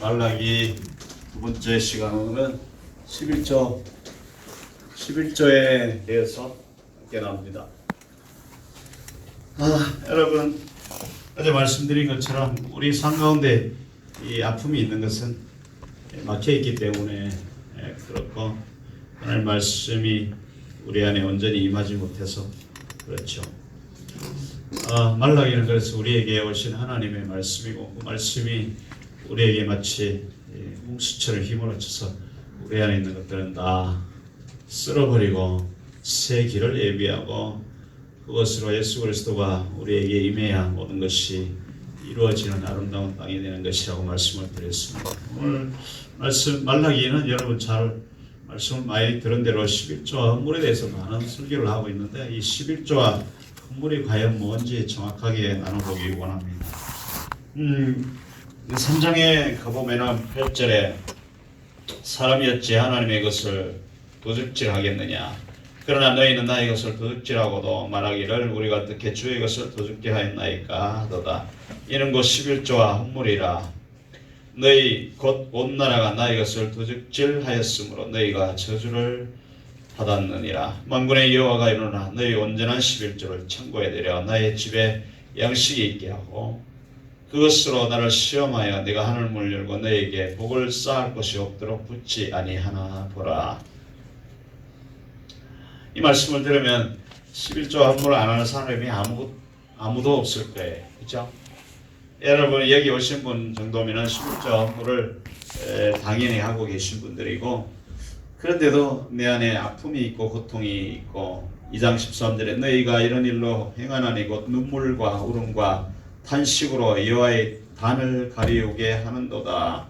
말라기 두 번째 시간은 11조에 대해서 함께 나옵니다. 여러분, 어제 말씀드린 것처럼 우리 삶 가운데 이 아픔이 있는 것은 막혀있기 때문에 그렇고, 하나님 말씀이 우리 안에 온전히 임하지 못해서 그렇죠. 말라기는 그래서 우리에게 오신 하나님의 말씀이고, 그 말씀이 우리에게 마치 홍수처럼 휘몰아쳐서 우리 안에 있는 것들은 다 쓸어버리고 새 길을 예비하고 그것으로 예수 그리스도가 우리에게 임해야 모든 것이 이루어지는 아름다운 땅이 되는 것이라고 말씀을 드렸습니다. 오늘 말씀 말라기는 여러분 잘 말씀을 많이 들은 대로 11조와 헌물에 대해서 많은 설교를 하고 있는데, 이 11조와 헌물이 과연 뭔지 정확하게 나눠보기 원합니다. 3장에 가보면은 8절에 사람이 어찌 하나님의 것을 도둑질하겠느냐, 그러나 너희는 나의 것을 도둑질하고도 말하기를 우리가 어떻게 주의 것을 도둑질하였나이까 하도다. 이는 곧 11조와 헌물이라. 너희 곧 온 나라가 나의 것을 도둑질하였으므로 너희가 저주를 받았느니라. 만군의 여호와가 이르노라. 너희 온전한 11조를 창고에 내려 나의 집에 양식이 있게 하고 그것으로 나를 시험하여 내가 하늘문을 열고 너희에게 복을 쌓을 것이 없도록 붙지 아니하나 보라. 이 말씀을 들으면 11조 헌물을 안 하는 사람이 아무도 없을 거예요. 그렇죠? 여러분 여기 오신 분 정도면 11조 헌물을 당연히 하고 계신 분들이고, 그런데도 내 안에 아픔이 있고 고통이 있고, 2장 13절에 너희가 이런 일로 행하나니 곧 눈물과 울음과 탄식으로 여호와의 단을 가리우게 하는도다.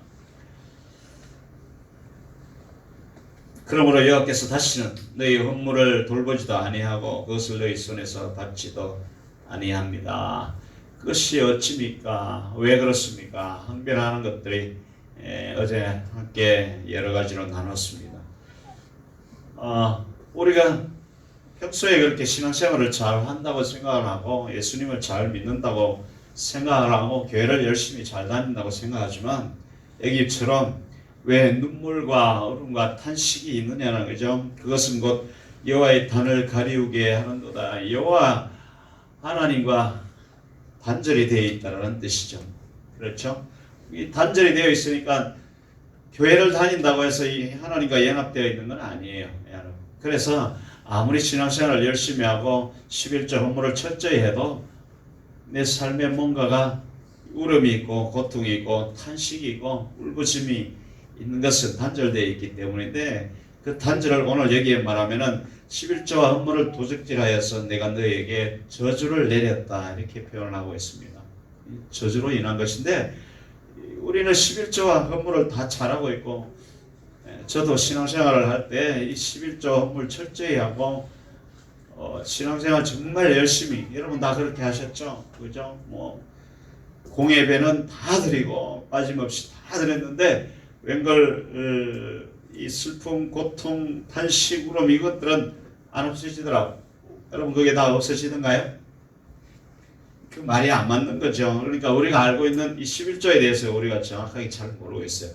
그러므로 여호와께서 다시는 너희 헌물을 돌보지도 아니하고 그것을 너희 손에서 받지도 아니합니다. 그것이 어찌입니까? 왜 그렇습니까? 항변하는 것들이 어제 함께 여러 가지로 나눴습니다. 우리가 평소에 그렇게 신앙생활을 잘 한다고 생각을 하고 예수님을 잘 믿는다고 생각을 하고 교회를 열심히 잘 다닌다고 생각하지만, 여기처럼 왜 눈물과 울음과 탄식이 있느냐는 거죠. 그것은 곧 여호와의 단을 가리우게 하는도다. 여호와 하나님과 단절이 되어 있다는 뜻이죠. 그렇죠? 이 단절이 되어 있으니까 교회를 다닌다고 해서 이 하나님과 연합되어 있는 건 아니에요. 그래서 아무리 신앙생활을 열심히 하고 11조 헌물을 철저히 해도 내 삶에 뭔가가 울음이 있고 고통이 있고 탄식이 있고 울부심이 있는 것은 단절되어 있기 때문인데, 그 단절을 오늘 여기에 말하면은 11조와 헌물을 도둑질하여서 내가 너에게 저주를 내렸다, 이렇게 표현을 하고 있습니다. 저주로 인한 것인데, 우리는 11조와 헌물을 다 잘하고 있고, 저도 신앙생활을 할 때 이 11조 헌물 철저히 하고 신앙생활 정말 열심히, 여러분 다 그렇게 하셨죠? 그죠? 공예배는 다 드리고 빠짐없이 다 드렸는데, 웬걸 이 슬픔, 고통, 탄식, 울음 이것들은 안 없어지더라고. 여러분 그게 다 없어지던가요? 그 말이 안 맞는 거죠. 그러니까 우리가 알고 있는 이 11조에 대해서 우리가 정확하게 잘 모르고 있어요.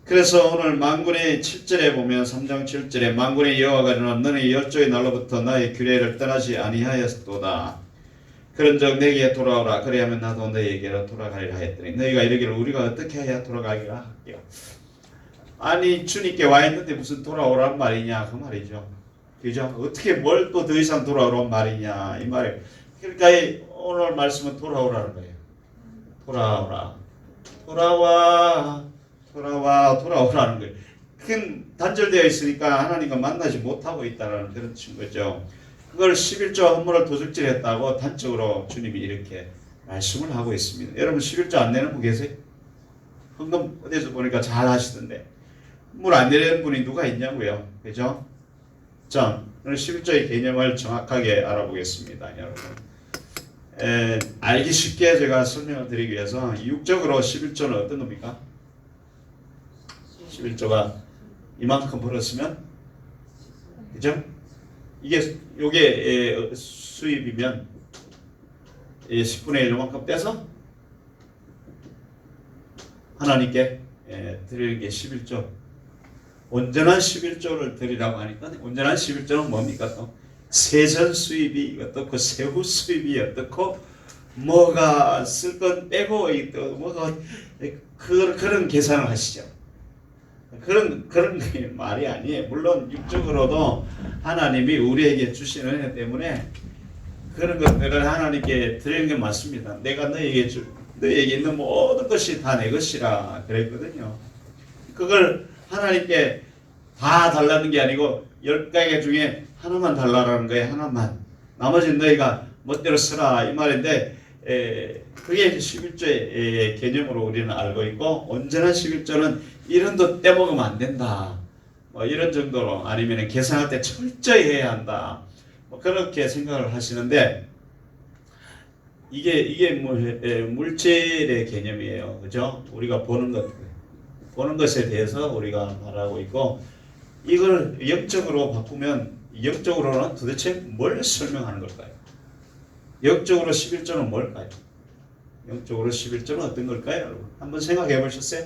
그래서 오늘 만군의 7절에 보면 3장 7절에 만군의 여호와가 이르노라. 너는 열조의 날로부터 나의 규례를 떠나지 아니하였도다. 그런즉 내게 돌아오라. 그리하면 나도 너희에게로 돌아가리라 하였더니 너희가 이르기를 우리가 어떻게 해야 돌아가기라 할게요. 아니 주님께 와 있는데 무슨 돌아오란 말이냐 그 말이죠. 그죠? 어떻게 뭘 또 더 이상 돌아오란 말이냐 이 말이에요. 그러니까 오늘 말씀은 돌아오라는 거예요. 돌아오라. 돌아오라는 거예요. 큰 단절되어 있으니까 하나님과 만나지 못하고 있다는 그런 거죠. 그걸 11조 헌물을 도둑질했다고 단적으로 주님이 이렇게 말씀을 하고 있습니다. 여러분 11조 안 내는 분 계세요? 헌금 어디서 보니까 잘 하시던데 헌물 안 내는 분이 누가 있냐고요. 그죠? 자, 오늘 11조의 개념을 정확하게 알아보겠습니다. 여러분 알기 쉽게 제가 설명을 드리기 위해서 육적으로 11조는 어떤 겁니까? 11조가 이만큼 벌었으면, 그죠? 요게 수입이면 10분의 1 요만큼 떼서 하나님께 드리는 게 11조. 온전한 11조를 드리라고 하니까 온전한 11조는 뭡니까? 또 세전 수입이 어떻고 세후 수입이 어떻고 뭐가 쓸 건 빼고 또 뭐가 그런 계산을 하시죠. 그런 게 말이 아니에요. 물론 육적으로도 하나님이 우리에게 주시는 은혜 때문에 그런 것들을 하나님께 드리는 게 맞습니다. 내가 너에게 있는 모든 것이 다 내 것이라 그랬거든요. 그걸 하나님께 다 달라는 게 아니고 10가지 중에 하나만 달라라는 거예요. 하나만. 나머지는 너희가 멋대로 쓰라 이 말인데 그게 이제 11조의 개념으로 우리는 알고 있고 온전한 11조는 이런도 떼먹으면 안 된다. 뭐 이런 정도로 아니면 계산할 때 철저히 해야 한다. 뭐 그렇게 생각을 하시는데 이게 물질의 개념이에요. 그죠? 우리가 보는 것에 대해서 우리가 말하고 있고 이걸 영적으로 바꾸면 영적으로는 도대체 뭘 설명하는 걸까요? 영적으로 11조는 뭘까요? 영적으로 11조는 어떤 걸까요? 여러분? 한번 생각해 보셨어요?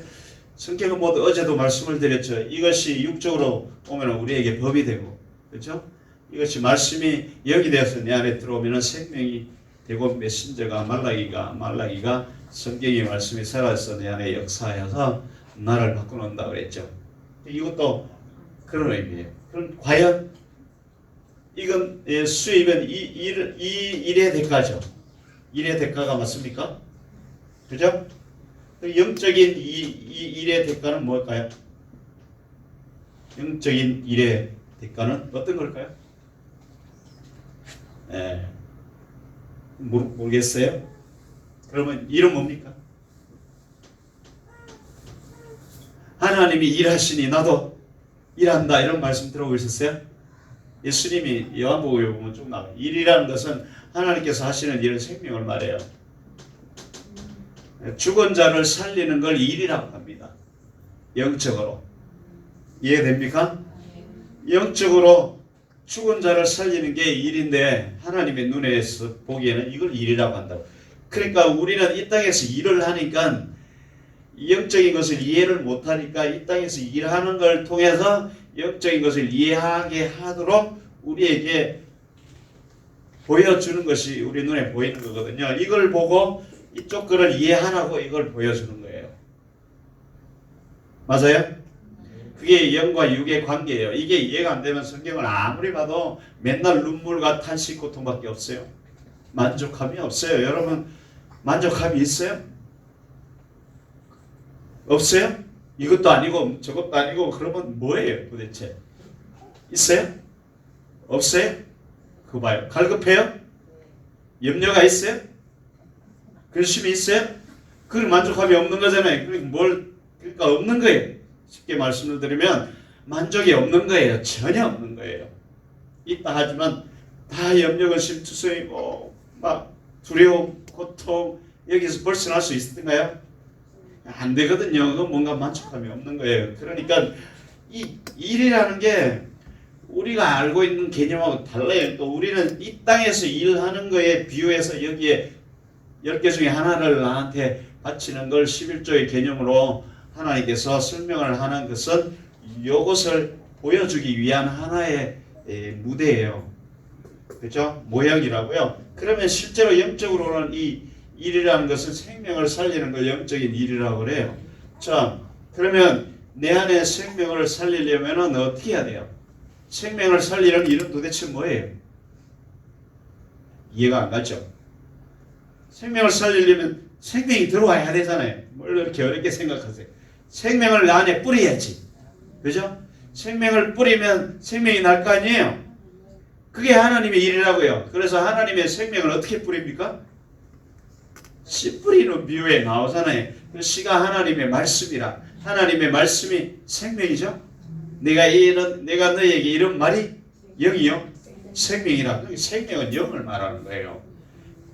성경은 모두 어제도 말씀을 드렸죠. 이것이 육적으로 오면 우리에게 법이 되고, 그렇죠? 이것이 말씀이 영이 되어서 내 안에 들어오면 생명이 되고 메신저가 말라기가 성경의 말씀이 살아서 내 안에 역사하여서 나를 바꿔놓는다 그랬죠. 이것도 그런 의미예요. 그럼 과연 이건 수입은 이 일의 대가죠. 일의 대가가 맞습니까? 그죠? 영적인 이 일의 대가는 뭘까요? 영적인 일의 대가는 어떤 걸까요? 모르겠어요? 그러면 일은 뭡니까? 하나님이 일하시니 나도 일한다 이런 말씀 들어보셨어요? 예수님이 요한복음에 보면 쭉 나와요. 일이라는 것은 하나님께서 하시는 일은 생명을 말해요. 죽은 자를 살리는 걸 일이라고 합니다. 영적으로. 이해됩니까? 영적으로 죽은 자를 살리는 게 일인데 하나님의 눈에서 보기에는 이걸 일이라고 한다고. 그러니까 우리는 이 땅에서 일을 하니까 영적인 것을 이해를 못하니까 이 땅에서 일하는 걸 통해서 영적인 것을 이해하게 하도록 우리에게 보여주는 것이 우리 눈에 보이는 거거든요. 이걸 보고 이쪽 거를 이해하라고 이걸 보여주는 거예요. 맞아요? 그게 영과 육의 관계예요. 이게 이해가 안 되면 성경을 아무리 봐도 맨날 눈물과 탄식 고통밖에 없어요. 만족함이 없어요. 여러분 만족함이 있어요? 없어요? 이것도 아니고 저것도 아니고 그러면 뭐예요 도대체? 있어요? 없어요? 그거 봐요. 갈급해요? 염려가 있어요? 근심이 있어요? 그건 만족함이 없는 거잖아요. 그러니까 없는 거예요. 쉽게 말씀을 드리면 만족이 없는 거예요. 전혀 없는 거예요. 있다 하지만 다 염려, 근심, 투성이고 막 두려움, 고통 여기서 벗어날 수 있을까요? 안 되거든요. 그건 뭔가 만족함이 없는 거예요. 그러니까 이 일이라는 게 우리가 알고 있는 개념하고 달라요. 또 우리는 이 땅에서 일하는 거에 비유해서 여기에 10개 중에 하나를 나한테 바치는 걸 11조의 개념으로 하나님께서 설명을 하는 것은 이것을 보여주기 위한 하나의 무대예요. 그렇죠? 모형이라고요. 그러면 실제로 영적으로는 이 일이라는 것은 생명을 살리는 걸 영적인 일이라고 그래요. 자, 그러면 내 안에 생명을 살리려면 어떻게 해야 돼요? 생명을 살리는 일은 도대체 뭐예요? 이해가 안 가죠? 생명을 살리려면 생명이 들어와야 되잖아요. 뭘 이렇게 어렵게 생각하세요? 생명을 나 안에 뿌려야지. 그죠? 생명을 뿌리면 생명이 날 거 아니에요? 그게 하나님의 일이라고요. 그래서 하나님의 생명을 어떻게 뿌립니까? 씨 뿌리는 비유에 나오잖아요. 그 씨가 하나님의 말씀이라. 하나님의 말씀이 생명이죠. 내가 너에게 이런 말이 영이요 생명이라. 생명은 영을 말하는 거예요.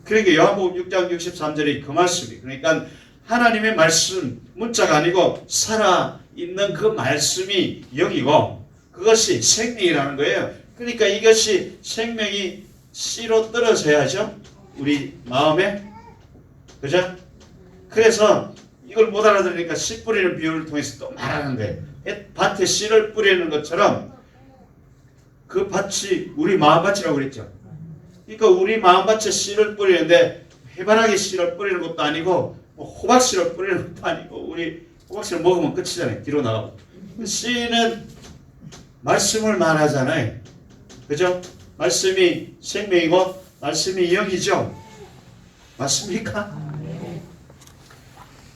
그러니까 요한복음 6장 63절에 그 말씀이 그러니까 하나님의 말씀 문자가 아니고 살아있는 그 말씀이 영이고 그것이 생명이라는 거예요. 그러니까 이것이 생명이 씨로 떨어져야죠. 우리 마음에. 그죠? 그래서 이걸 못 알아들으니까 씨 뿌리는 비유를 통해서 또 말하는 거예요. 밭에 씨를 뿌리는 것처럼 그 밭이 우리 마음밭이라고 그랬죠. 그러니까 우리 마음밭에 씨를 뿌리는데 해바라기 씨를 뿌리는 것도 아니고 호박 씨를 뿌리는 것도 아니고 우리 호박 씨를 먹으면 끝이잖아요. 뒤로 나가고. 씨는 말씀을 말하잖아요. 그죠? 말씀이 생명이고 말씀이 영이죠. 맞습니까?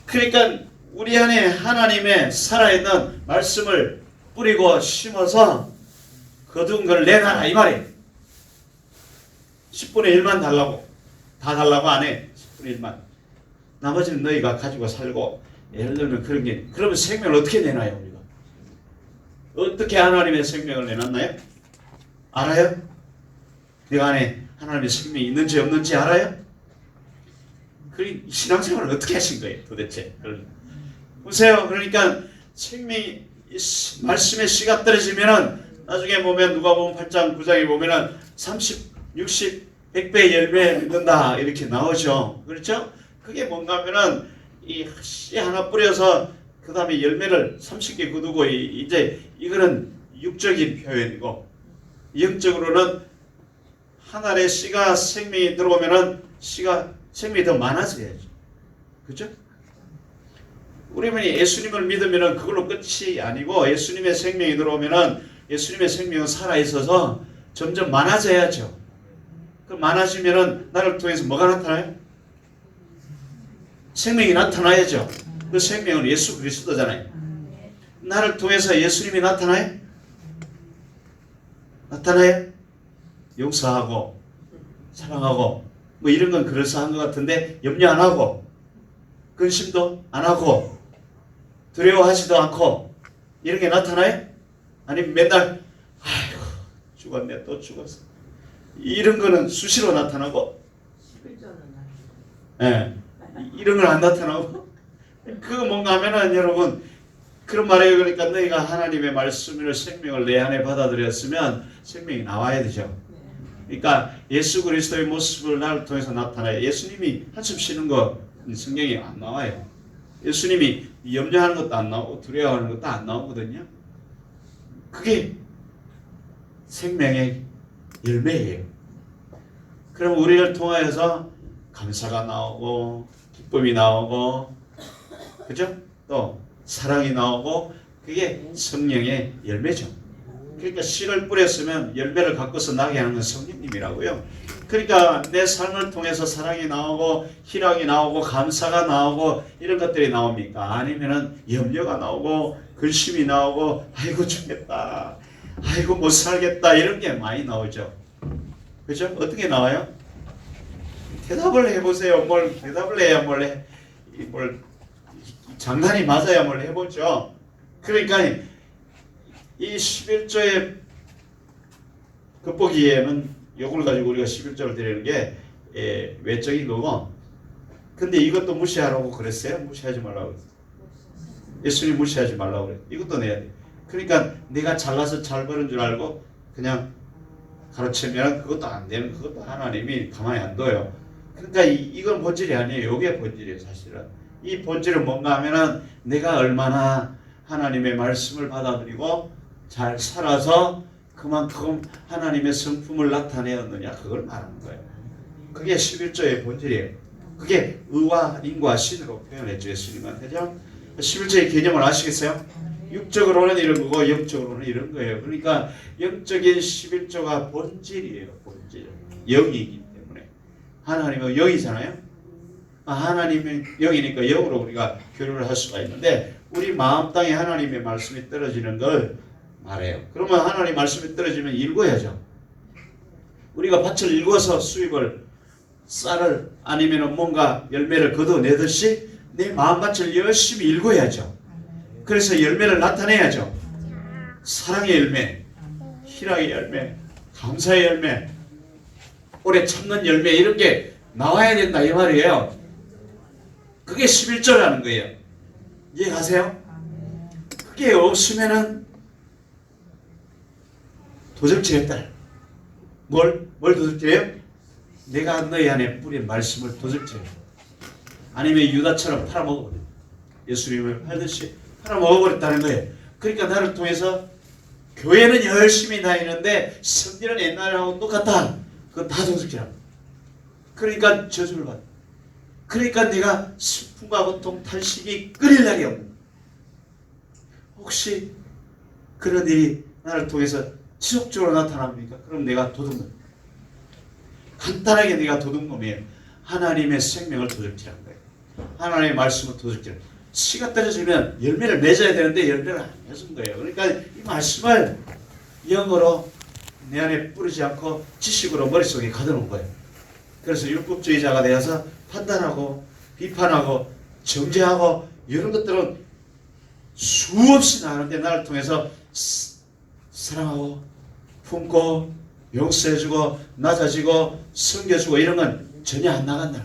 그러니까 우리 안에 하나님의 살아있는 말씀을 뿌리고 심어서 거둔 걸 내놔라 이 말이에요. 10분의 1만 달라고. 다 달라고 안 해. 10분의 1만. 나머지는 너희가 가지고 살고. 예를 들면 그런 게, 그러면 생명을 어떻게 내놔요 우리가? 어떻게 하나님의 생명을 내놨나요? 알아요? 내가 안에 하나님의 생명이 있는지 없는지 알아요? 그 신앙생활을 어떻게 하신 거예요 도대체? 보세요. 그러니까 생명이 말씀의 씨가 떨어지면은 나중에 보면 누가복음 8장 9장에 보면은 30, 60, 100배 열매 맺는다 이렇게 나오죠. 그렇죠? 그게 뭔가 하면은 이 씨 하나 뿌려서 그 다음에 열매를 30개 거두고 이제 이거는 육적인 표현이고 영적으로는 한 알의 씨가 생명이 들어오면은 씨가 생명이 더 많아져야죠. 그렇죠? 우리는 예수님을 믿으면은 그걸로 끝이 아니고 예수님의 생명이 들어오면은 예수님의 생명은 살아있어서 점점 많아져야죠. 그 많아지면은 나를 통해서 뭐가 나타나요? 생명이 나타나야죠. 그 생명은 예수 그리스도잖아요. 나를 통해서 예수님이 나타나요? 나타나요? 용서하고 사랑하고 뭐 이런 건 그럴싸한 것 같은데 염려 안 하고 근심도 안 하고 두려워하지도 않고 이런 게 나타나요? 아니면 맨날 아이고 죽었네 또 죽었어 이런 거는 수시로 나타나고 예, 이런 건 안 나타나고 그거 뭔가 하면은 여러분 그런 말이에요. 그러니까 너희가 하나님의 말씀을 생명을 내 안에 받아들였으면 생명이 나와야 되죠. 그러니까 예수 그리스도의 모습을 나를 통해서 나타나요. 예수님이 한숨 쉬는 거 성경에 안 나와요. 예수님이 염려하는 것도 안 나오고 두려워하는 것도 안 나오거든요. 그게 생명의 열매예요. 그럼 우리를 통하여서 감사가 나오고 기쁨이 나오고 그죠? 또 사랑이 나오고 그게 성령의 열매죠. 그러니까 씨를 뿌렸으면 열매를 갖고서 나게 하는 건 성령님이라고요. 그러니까 내 삶을 통해서 사랑이 나오고 희락이 나오고 감사가 나오고 이런 것들이 나옵니까? 아니면은 염려가 나오고 근심이 나오고 아이고 죽겠다 아이고 못 살겠다 이런 게 많이 나오죠. 그죠? 어떻게 나와요? 대답을 해보세요. 뭘 대답을 해야 뭘 장난이 맞아야 뭘 해보죠. 그러니까 이 11조의 겉보기에는 요걸 가지고 우리가 11조를 드리는 게 외적인 거고 근데 이것도 무시하라고 그랬어요? 무시하지 말라고 그랬어요. 예수님 무시하지 말라고 그랬어요. 이것도 내야 돼. 그러니까 내가 잘나서 잘 버는 줄 알고 그냥 가르치면 그것도 안 되는 그것도 하나님이 가만히 안 둬요. 그러니까 이건 본질이 아니에요. 이게 본질이에요 사실은. 이 본질은 뭔가 하면은 내가 얼마나 하나님의 말씀을 받아들이고 잘 살아서 그만큼 하나님의 성품을 나타내었느냐 그걸 말하는 거예요. 그게 11조의 본질이에요. 그게 의와 인과 신으로 표현했죠. 예수님은. 그죠? 11조의 개념을 아시겠어요? 육적으로는 이런 거고 영적으로는 이런 거예요. 그러니까 영적인 11조가 본질이에요. 본질. 영이기 때문에. 하나님은 영이잖아요. 하나님은 영이니까 영으로 우리가 교류를 할 수가 있는데 우리 마음 땅에 하나님의 말씀이 떨어지는 걸 말해요. 그러면 하나님 말씀이 떨어지면 읽어야죠. 우리가 밭을 읽어서 수입을 쌀을 아니면 뭔가 열매를 거둬내듯이 내 마음밭을 열심히 읽어야죠. 그래서 열매를 나타내야죠. 사랑의 열매, 희락의 열매, 감사의 열매, 오래 참는 열매 이런 게 나와야 된다 이 말이에요. 그게 11조라는 거예요. 이해가세요? 그게 없으면은 도적질했다. 뭘 도적질해요? 내가 너희 안에 뿌린 말씀을 도적질해요. 아니면 유다처럼 팔아먹어버려요. 예수님을 팔듯이 팔아 먹어버렸다는 거예요. 그러니까 나를 통해서 교회는 열심히 다니는데 성질은 옛날하고 똑같다. 그건 다 도둑질하고. 그러니까 저주를 받아. 그러니까 내가 슬픔과 고통, 탄식이 끊일 날이 없는. 혹시 그런 일이 나를 통해서 지속적으로 나타납니까? 그럼 내가 도둑놈. 간단하게 내가 도둑놈이에요. 하나님의 생명을 도둑질한 거예요. 하나님의 말씀을 도둑질한 거예요. 씨가 떨어지면 열매를 맺어야 되는데 열매를 안 맺은 거예요. 그러니까 이 말씀을 영어로 내 안에 뿌리지 않고 지식으로 머릿속에 가둬놓은 거예요. 그래서 율법주의자가 되어서 판단하고 비판하고 정죄하고 이런 것들은 수없이 나는데 나를 통해서 사랑하고 품고 용서해주고 낮아지고 섬겨주고 이런 건 전혀 안 나간다.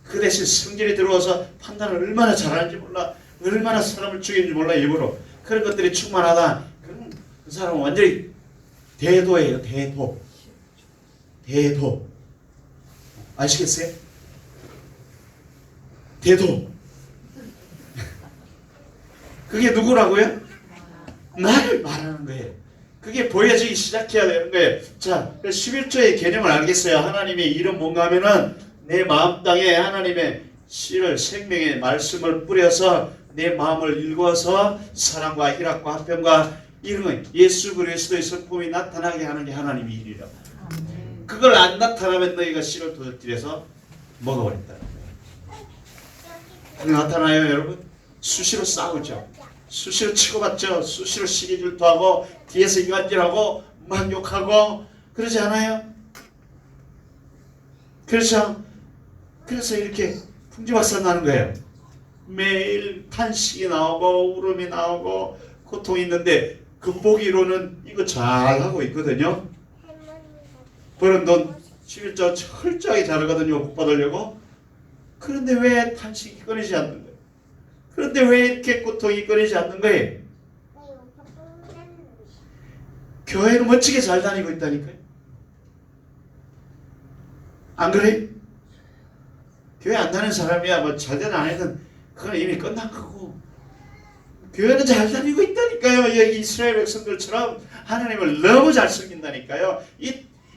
그 대신 성질이 들어와서 판단을 얼마나 잘하는지 몰라, 얼마나 사람을 죽이는지 몰라, 일부러 그런 것들이 충만하다. 그럼 그 사람은 완전히 대도예요. 대도 아시겠어요? 대도. 그게 누구라고요? 나를 말하는 거예요. 그게 보여지기 시작해야 되는 거예요. 자, 11조의 개념을 알겠어요. 하나님의 일은 뭔가 하면은 내 마음 땅에 하나님의 씨를, 생명의 말씀을 뿌려서 내 마음을 읽어서 사랑과 희락과 화평과 이런 예수 그리스도의 성품이 나타나게 하는 게 하나님의 일이라. 그걸 안 나타나면 너희가 씨를 도둑질해서 먹어버린다. 그게 나타나요, 여러분? 수시로 싸우죠. 수시로 치고받죠. 수시로 시기 질투하고 뒤에서 이간질하고 막 욕하고 그러지 않아요? 그래서 이렇게 풍지박산 나는 거예요. 매일 탄식이 나오고 울음이 나오고 고통이 있는데 극복이로는 이거 잘하고 있거든요. 버는 돈 11조 철저하게 잘하거든요. 복 받으려고. 그런데 왜 탄식이 끊이지 않는 거예요? 그런데 왜 이렇게 고통이 끊이지 않는 거예요? 교회는 멋지게 잘 다니고 있다니까요. 안 그래요? 교회 안 다니는 사람이야 뭐 잘되든 안 하든 그건 이미 끝난 거고, 교회는 잘 다니고 있다니까요. 여기 이스라엘 백성들처럼 하나님을 너무 잘 섬긴다니까요.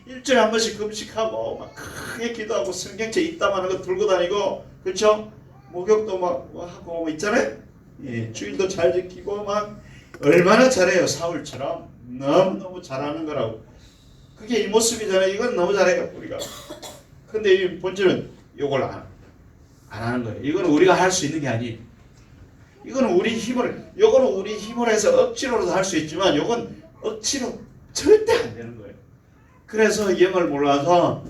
일주일에 한 번씩 금식하고 막 크게 기도하고 성경책 이따만한 거 들고 다니고, 그렇죠? 목욕도 막 하고 뭐 있잖아요. 예, 주일도 잘 지키고 막 얼마나 잘해요. 사울처럼 너무너무 잘하는 거라고. 그게 이 모습이잖아요. 이건 너무 잘해요 우리가. 근데 이 본질은 이걸 안 하는 거예요. 이거는 우리가 할 수 있는 게 아니에요. 이거는 우리 힘으로 해서 억지로라도 할 수 있지만 이건 억지로 절대 안 되는 거예요. 그래서 영을 몰라서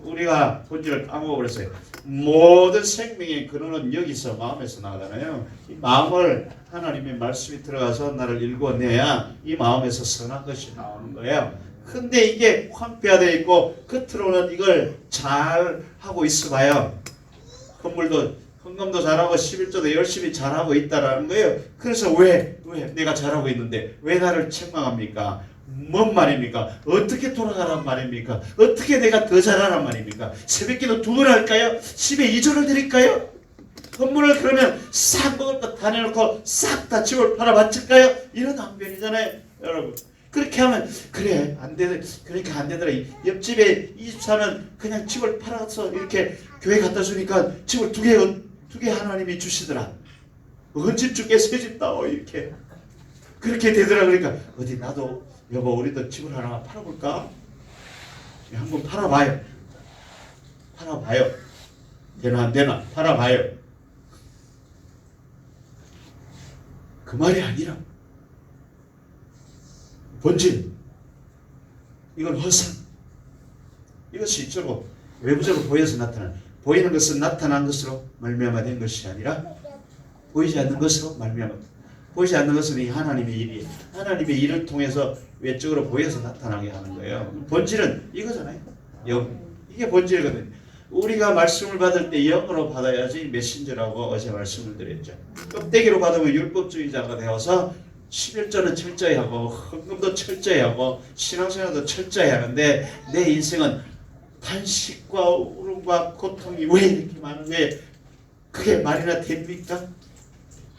우리가 본질을 까먹어버렸어요. 모든 생명의 근원은 여기서 마음에서 나가잖아요. 이 마음을 하나님의 말씀이 들어가서 나를 읽어내야 이 마음에서 선한 것이 나오는 거예요. 근데 이게 황폐화되어 있고 겉으로는 이걸 잘 하고 있어 봐요. 헌금도 잘하고 11조도 열심히 잘하고 있다라는 거예요. 그래서 왜 내가 잘하고 있는데 왜 나를 책망합니까? 뭔 말입니까? 어떻게 돌아가란 말입니까? 어떻게 내가 더 잘하란 말입니까? 새벽기도 2번 할까요? 10에 2조를 드릴까요? 헌물을 그러면 싹 먹을 거 다 내놓고 싹 다 집을 팔아 바칠까요? 이런 앙변이잖아요, 여러분. 그렇게 하면 그래 안 되, 그러니까 안 되더라. 옆집에 24는 그냥 집을 팔아서 이렇게 교회 갖다 주니까 집을 두 개 하나님이 주시더라. 언집 줄게 새 집 다오 이렇게 그렇게 되더라. 그러니까 어디 나도 여보 우리도 집을 하나 팔아볼까? 한번 팔아봐요. 되나 안 되나 팔아봐요. 그 말이 아니라 본질, 이건 허상. 이것이 이쪽으로 외부적으로 보여서 나타나는, 보이는 것은 나타난 것으로 말미암아 된 것이 아니라 보이지 않는 것으로 말미암아. 보이지 않는 것은 이 하나님의 일이에요. 하나님의 일을 통해서 외적으로 보여서 나타나게 하는 거예요. 본질은 이거잖아요. 영. 이게 본질이거든요. 우리가 말씀을 받을 때 영으로 받아야지 메신저라고 어제 말씀을 드렸죠. 껍데기로 받으면 율법주의자가 되어서 11조는 철저히 하고 헌금도 철저히 하고 신앙생활도 철저히 하는데 내 인생은 탄식과 울음과 고통이 왜 이렇게 많은데 그게 말이나 됩니까?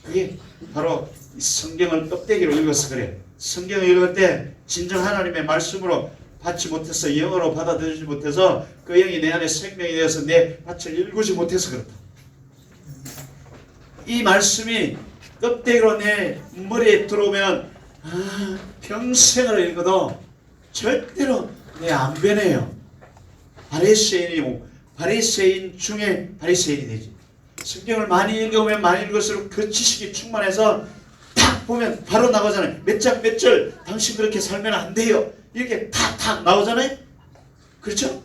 그게 바로 이 성경을 껍데기로 읽어서 그래. 성경을 읽을 때 진정 하나님의 말씀으로 받지 못해서, 영어로 받아들이지 못해서 그 영이 내 안에 생명이 되어서 내 밭을 일구지 못해서 그렇다. 이 말씀이 껍데기로 내 머리에 들어오면 평생을 읽어도 절대로 내 안 변해요. 바리새인 중에 바리새인이 되지. 성경을 많이 읽으면 많이 읽을수록 그 지식이 충만해서 탁 보면 바로 나오잖아요. 몇 장 몇 절 당신 그렇게 살면 안 돼요. 이렇게 탁탁 나오잖아요. 그렇죠?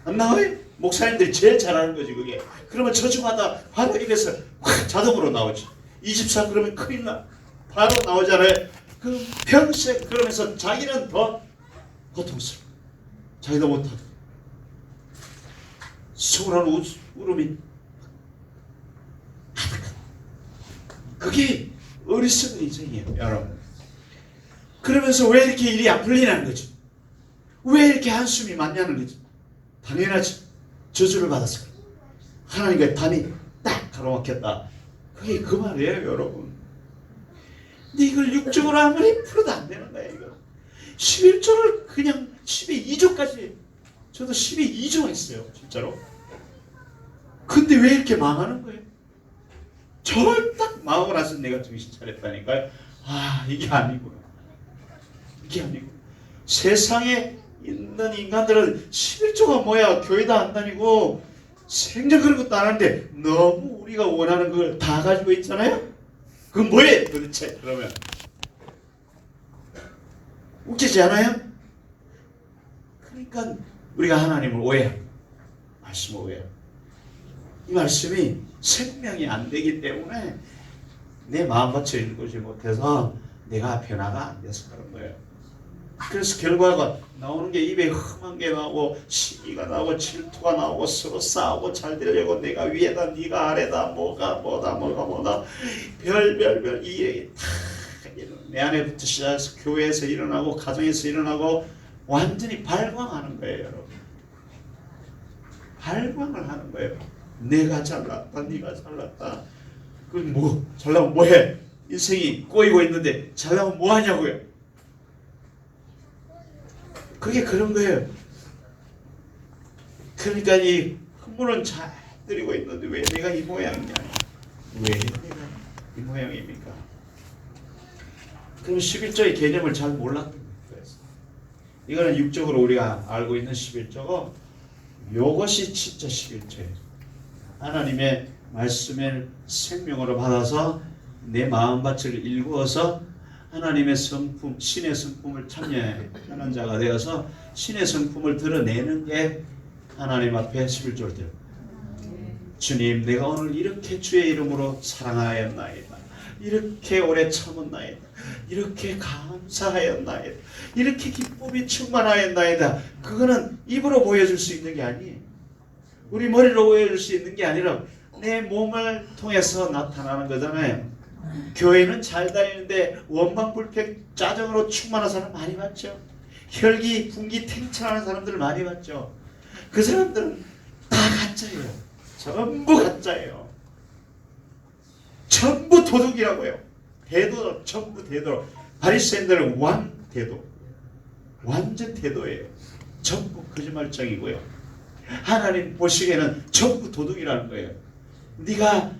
안 나와요? 목사님들이 제일 잘하는 거지 그게. 그러면 저주마다 바로 입에서 확 자동으로 나오지. 24 그러면 큰일 나. 바로 나오잖아요. 그 평생 그러면서 자기는 더 고통스러워. 자기도 못하고 서운한 울음이 가득한. 그게 어리석은 인생이에요, 여러분. 그러면서 왜 이렇게 일이 안 풀리냐는 거지. 왜 이렇게 한숨이 많냐는 거지. 당연하지. 저주를 받았어. 하나님과 담이 딱 가로막혔다. 그게 그 말이에요, 여러분. 근데 이걸 육적으로 아무리 풀어도 안 되는 거예요, 이거. 11조를 그냥 12조까지. 저도 12조 했어요, 진짜로. 근데 왜 이렇게 망하는 거예요? 저걸 딱 망하고 나서 내가 정신 차렸다니까요. 이게 아니구나. 이게 아니고. 세상에 있는 인간들은 11조가 뭐야? 교회도 안 다니고 생전 그런 것도 안 하는데 너무 우리가 원하는 걸 다 가지고 있잖아요? 그건 뭐예요 도대체? 그러면 웃기지 않아요? 그러니까 우리가 하나님을 오해해요. 말씀을 오해해요. 이 말씀이 생명이 안 되기 때문에 내 마음밭을 읽지 못해서 내가 변화가 안 돼서 그런 거예요. 그래서 결과가 나오는 게 입에 험한 게 나오고 시기가 나오고 질투가 나오고 서로 싸우고 잘 되려고 내가 위에다 네가 아래다 뭐가 별별별 이 얘기 다 내 안에부터 시작해서 교회에서 일어나고 가정에서 일어나고 완전히 발광하는 거예요, 여러분. 발광을 하는 거예요. 내가 잘났다, 네가 잘났다. 그 뭐 잘나면 뭐해? 인생이 꼬이고 있는데 잘나면 뭐 하냐고요? 그게 그런 거예요. 그러니까 이 헌물은 잘 드리고 있는데 왜 내가 이 모양이냐? 왜 내가 이 모양입니까? 그럼 11조의 개념을 잘 몰랐던 거예요. 이거는 육적으로 우리가 알고 있는 11조고 요것이 진짜 11조예요. 하나님의 말씀을 생명으로 받아서 내 마음밭을 일구어서 하나님의 성품, 신의 성품을 참여하는 자가 되어서 신의 성품을 드러내는 게 하나님 앞에 11조를 드려요. 주님, 내가 오늘 이렇게 주의 이름으로 사랑하였나이다. 이렇게 오래 참았나이다. 이렇게 감사하였나이다. 이렇게 기쁨이 충만하였나이다. 그거는 입으로 보여줄 수 있는 게 아니에요. 우리 머리로 보여줄 수 있는 게 아니라 내 몸을 통해서 나타나는 거잖아요. 교회는 잘 다니는데 원망불평 짜증으로 충만한 사람 많이 봤죠. 혈기 분기 탱천하는 사람들 많이 봤죠. 그 사람들은 다 가짜예요. 전부 가짜예요. 전부 도둑이라고요. 대도 전부 대도. 바리새인들은 왕대도. 완전 대도예요. 전부 거짓말쟁이고요. 하나님 보시기에는 전부 도둑이라는 거예요. 내가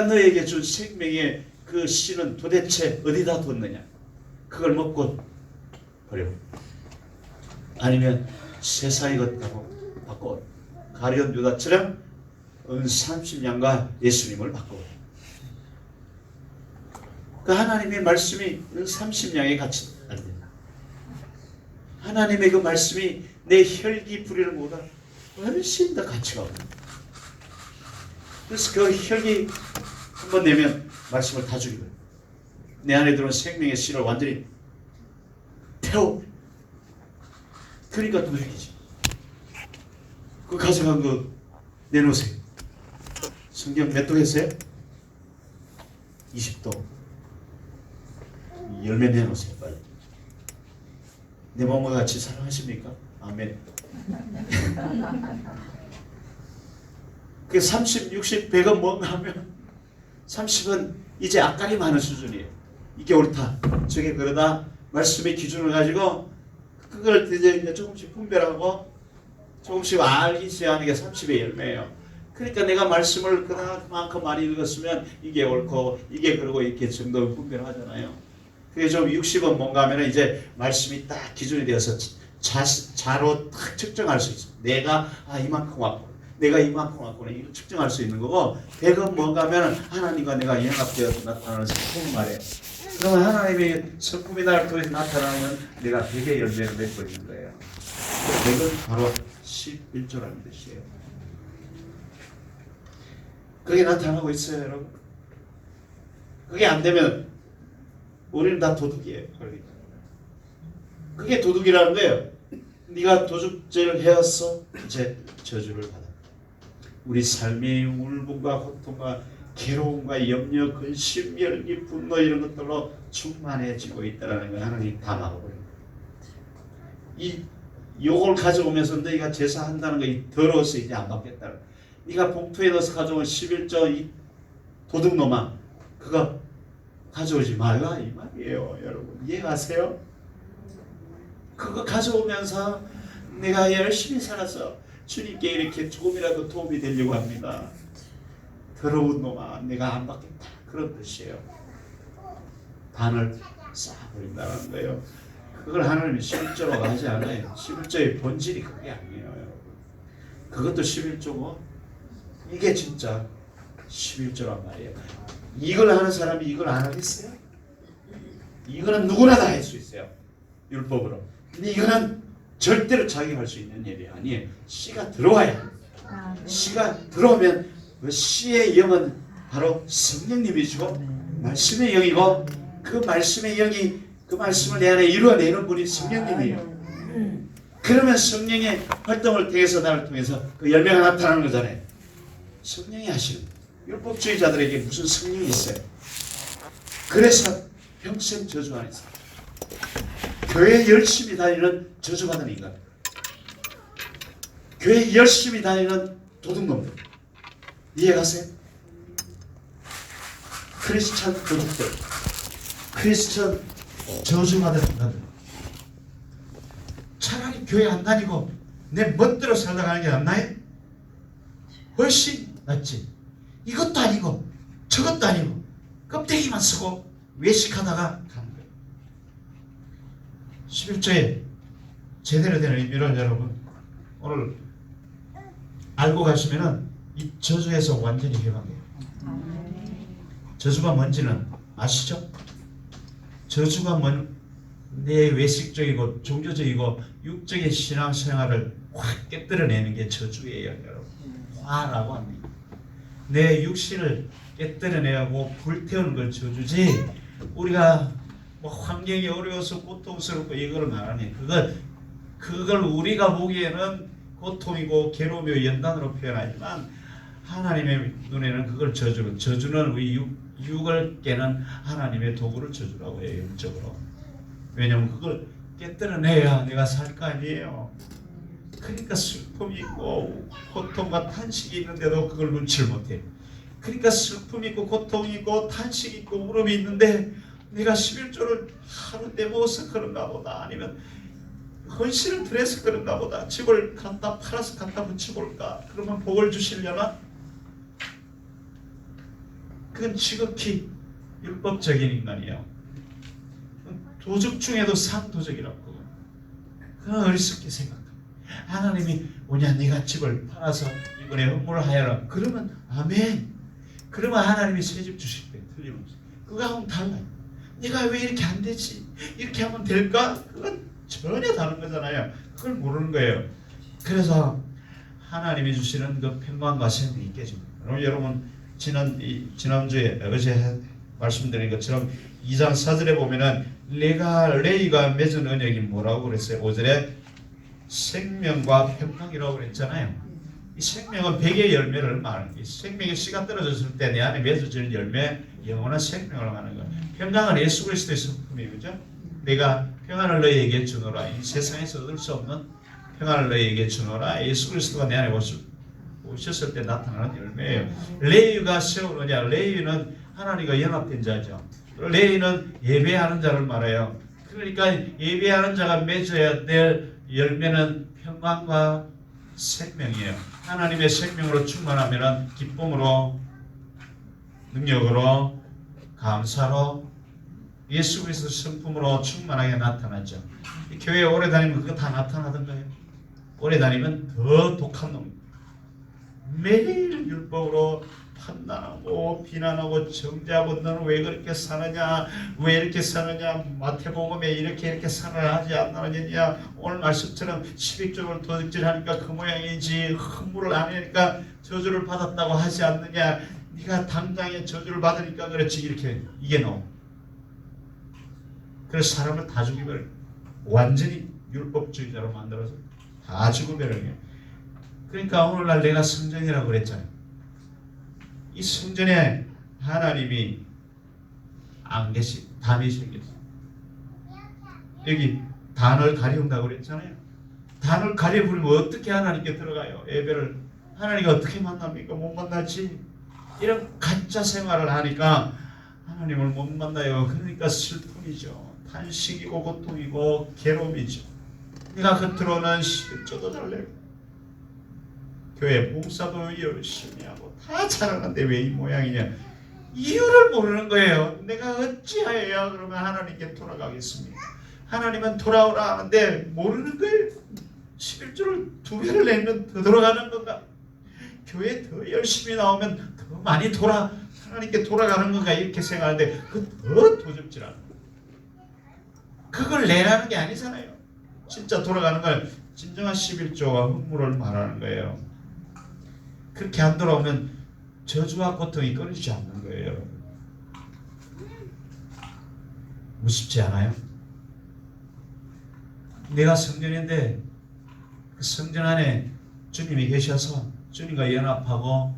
너에게 준 생명의 그 씨는 도대체 어디다 뒀느냐? 그걸 먹고 버려. 아니면 세상의 것 받고 가룟 유다처럼 은 30냥과 예수님을 바꿔. 그 하나님의 말씀이 은 30냥의 가치 안 된다. 하나님의 그 말씀이 내 혈기 부리는 것보다 훨씬 더 가치가 없다. 그래서 그 혈기 한번 내면 말씀을 다 죽이고요. 내 안에 들어온 생명의 씨를 완전히 태워. 그러니까 또 혈기지. 그 가져간 거 내놓으세요. 성경 몇 도 했어요? 20도. 열매 내놓으세요, 빨리. 내 몸과 같이 사랑하십니까? 아멘. 그 30, 60, 100은 뭔가 하면 30은 이제 앞가림 하는 수준이에요. 이게 옳다, 저게 그러다, 말씀의 기준을 가지고 그걸 이제 조금씩 분별하고 조금씩 알기 시작하는 게 30의 열매예요. 그러니까 내가 말씀을 그만큼 많이 읽었으면 이게 옳고 이게 그러고 이렇게 정도 분별하잖아요. 그게 좀 60은 뭔가 하면 이제 말씀이 딱 기준이 되어서 자로 딱 측정할 수 있어요. 내가 이만큼 왔고 내가 이만큼 왔구나 이걸 측정할 수 있는 거고, 100은 뭔가 하면 하나님과 내가 연합되어서 나타나는 성품을 말해요. 그러면 하나님의 성품이 나를 통해서 나타나면 내가 100의 열매를 맺고 있는 거예요. 100은 바로 11조라는 뜻이에요. 그게 나타나고 있어요, 여러분. 그게 안 되면 우리는 다 도둑이에요. 그게 도둑이라는 거예요. 네가 도둑질을 해왔어, 이제 저주를 받아. 우리 삶의 울분과 고통과 괴로움과 염려, 근심, 열기, 분노 이런 것들로 충만해지고 있다는 걸 하나님 다 막아버려요. 이 요걸 가져오면서 너희가 제사한다는 거 더러워서 이제 안 받겠다. 네가 봉투에 넣어서 가져온 11조 이 도둑놈아, 그거 가져오지 말라 이 말이에요. 여러분 이해가세요? 그거 가져오면서 내가 열심히 살아서 주님께 이렇게 조금이라도 도움이 되려고 합니다. 더러운 놈아 내가 안 받겠다, 그런 뜻이에요. 단을 쌓아버린다는 거예요. 그걸 하나님이 11조라고 하지 않아요. 11조의 본질이 그게 아니에요, 여러분. 그것도 11조고 이게 진짜 11조란 말이에요. 이걸 하는 사람이 이걸 안 하겠어요? 이거는 누구나 다 할 수 있어요, 율법으로. 근데 이거는 절대로 자기가 할 수 있는 일이 아니에요. 씨가 들어와야. 씨가 들어오면 그 씨의 영은 바로 성령님이시고 말씀의 영이고, 그 말씀의 영이 그 말씀을 내 안에 이루어내는 분이 성령님이에요. 그러면 성령의 활동을 통해서 나를 통해서 그 열매가 나타나는 거잖아요. 성령이 하시는, 율법주의자들에게 무슨 성령이 있어요? 그래서 평생 저주 안에 있어요. 교회 열심히 다니는 저주받은 인간, 교회 열심히 다니는 도둑놈들, 이해가세요? 크리스찬 도둑들, 크리스찬 저주받은 인간들, 차라리 교회 안 다니고 내 멋대로 살다 가는 게 낫나요? 훨씬 낫지. 이것도 아니고 저것도 아니고 껍데기만 쓰고 외식하다가 가는 거예요. 11조에 제대로 된 의미를 여러분 오늘 알고 가시면은 이 저주에서 완전히 해방돼요. 저주가 뭔지는 아시죠? 저주가 내 외식적이고 종교적이고 육적인 신앙생활을 확 깨뜨려내는 게 저주예요, 여러분. 화라고 합니다. 내 육신을 깨뜨려내고 불태우는 걸 저주지, 우리가 뭐 환경이 어려워서 고통스럽고 이거를 말하니 그걸 우리가 보기에는 고통이고 괴로움이고 연단으로 표현하지만 하나님의 눈에는 그걸 저주는 우리 육을 깨는 하나님의 도구를 저주라고 해요, 영적으로. 왜냐하면 그걸 깨뜨려내야 내가 살 거 아니에요. 그러니까 슬픔이 있고 고통과 탄식이 있는데도 그걸 눈치를 못해요. 그러니까 슬픔이 있고 고통이 있고 탄식이 있고 울음이 있는데 내가 11조를 하루 내먹어서 그런가 보다, 아니면 헌신을 드려서 그런가 보다, 집을 갖다 팔아서 갖다 붙여볼까, 그러면 복을 주시려나? 그건 지극히 율법적인 인간이에요. 도적 중에도 상도적이라고. 그건 어리석게 생각합니다. 하나님이 뭐냐, 네가 집을 팔아서 이번에 헌물을 하여라, 그러면 아멘. 그러면 하나님이 새 집 주실 때 틀림없이. 그거하고는 달라요. 네가 왜 이렇게 안 되지? 이렇게 하면 될까? 그건 전혀 다른 거잖아요. 그걸 모르는 거예요. 그래서 하나님이 주시는 그 평강과 생명이 깨집니다. 여러분 지난주에 어제 말씀드린 것처럼 2장 4절에 보면은 레이가 맺은 언약이 뭐라고 그랬어요? 5절에 생명과 평강이라고 그랬잖아요. 이 생명은 100의 열매를 말하는 거예요. 생명의 씨가 떨어졌을 때 내 안에 맺어지는 열매, 영원한 생명을 말하는 거예요. 평강은 예수 그리스도의 성품이에요. 그죠? 내가 평안을 너희에게 주노라. 이 세상에서 얻을 수 없는 평안을 너희에게 주노라. 예수 그리스도가 내 안에 오셨을 때 나타나는 열매예요. 레위가 세운 언약, 레위는 하나님과 연합된 자죠. 레위는 예배하는 자를 말해요. 그러니까 예배하는 자가 맺어야 될 열매는 평강과 생명이에요. 하나님의 생명으로 충만하면 기쁨으로, 능력으로, 감사로, 예수 그리스도 성품으로 충만하게 나타나죠. 교회에 오래 다니면 그거 다 나타나던가요? 오래 다니면 더 독한 놈, 매일 율법으로 판단하고 비난하고 정죄하고 너는 왜 그렇게 사느냐, 왜 이렇게 사느냐, 마태복음에 이렇게 살아야 하지 않느냐, 오늘 말씀처럼 11조를 도둑질하니까 그 모양이지, 헌물을 안 하니까 저주를 받았다고 하지 않느냐, 네가 당장에 저주를 받으니까 그렇지, 이렇게 이게 너. 그래서 사람을 다 죽이버려. 완전히 율법주의자로 만들어서 다 죽어버려요. 그러니까 오늘날 내가 성전이라고 그랬잖아요. 이 성전에 하나님이 안 계시, 담이 생겼어요. 여기 단을 가려운다고 그랬잖아요. 단을 가려버리면 어떻게 하나님께 들어가요? 예배를 하나님과 어떻게 만납니까? 못 만나지. 이런 가짜 생활을 하니까 하나님을 못 만나요. 그러니까 슬픔이죠. 탄식이고 고통이고 괴로움이죠. 내가 겉으로는 11조도 잘 내고 교회 봉사도 열심히 하고 다 잘하는데 왜 이 모양이냐, 이유를 모르는 거예요. 내가 어찌하여야 그러면 하나님께 돌아가겠습니까? 하나님은 돌아오라 하는데 모르는 거예요. 11조를 2배를 내면 더 돌아가는 건가? 교회 더 열심히 나오면 더 많이 하나님께 돌아가는 건가, 이렇게 생각하는데 그 더 도적질하는 거예요. 그걸 내라는 게 아니잖아요. 진짜 돌아가는 걸 진정한 11조와 헌물을 말하는 거예요. 그렇게 안 돌아오면 저주와 고통이 끊이지 않는 거예요, 여러분. 무섭지 않아요? 내가 성전인데 그 성전 안에 주님이 계셔서 주님과 연합하고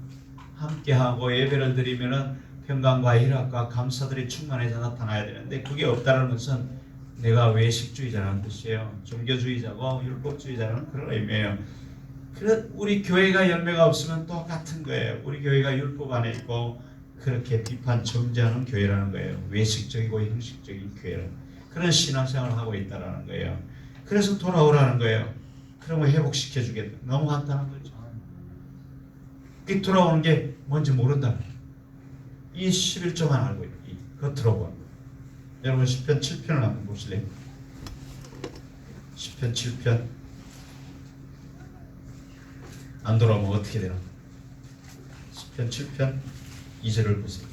함께하고 예배를 드리면은 평강과 희락과 감사들이 충만해서 나타나야 되는데 그게 없다는 것은 내가 외식주의자라는 뜻이에요. 종교주의자고 율법주의자라는 그런 의미예요. 우리 교회가 열매가 없으면 똑같은 거예요. 우리 교회가 율법 안에 있고 그렇게 비판 정죄하는 교회라는 거예요. 외식적이고 형식적인 교회라는 그런 신앙생활을 하고 있다는 거예요. 그래서 돌아오라는 거예요. 그러면 회복시켜 주겠다. 너무 간단한 거죠. 이 돌아오는 게 뭔지 모른다. 이 11조만 알고 있다. 겉으로 보는 거. 여러분 시편 7편을 한번 보실래요? 시편 7편. 안 돌아오면 어떻게 되나? 시편 7편 2절을 보세요.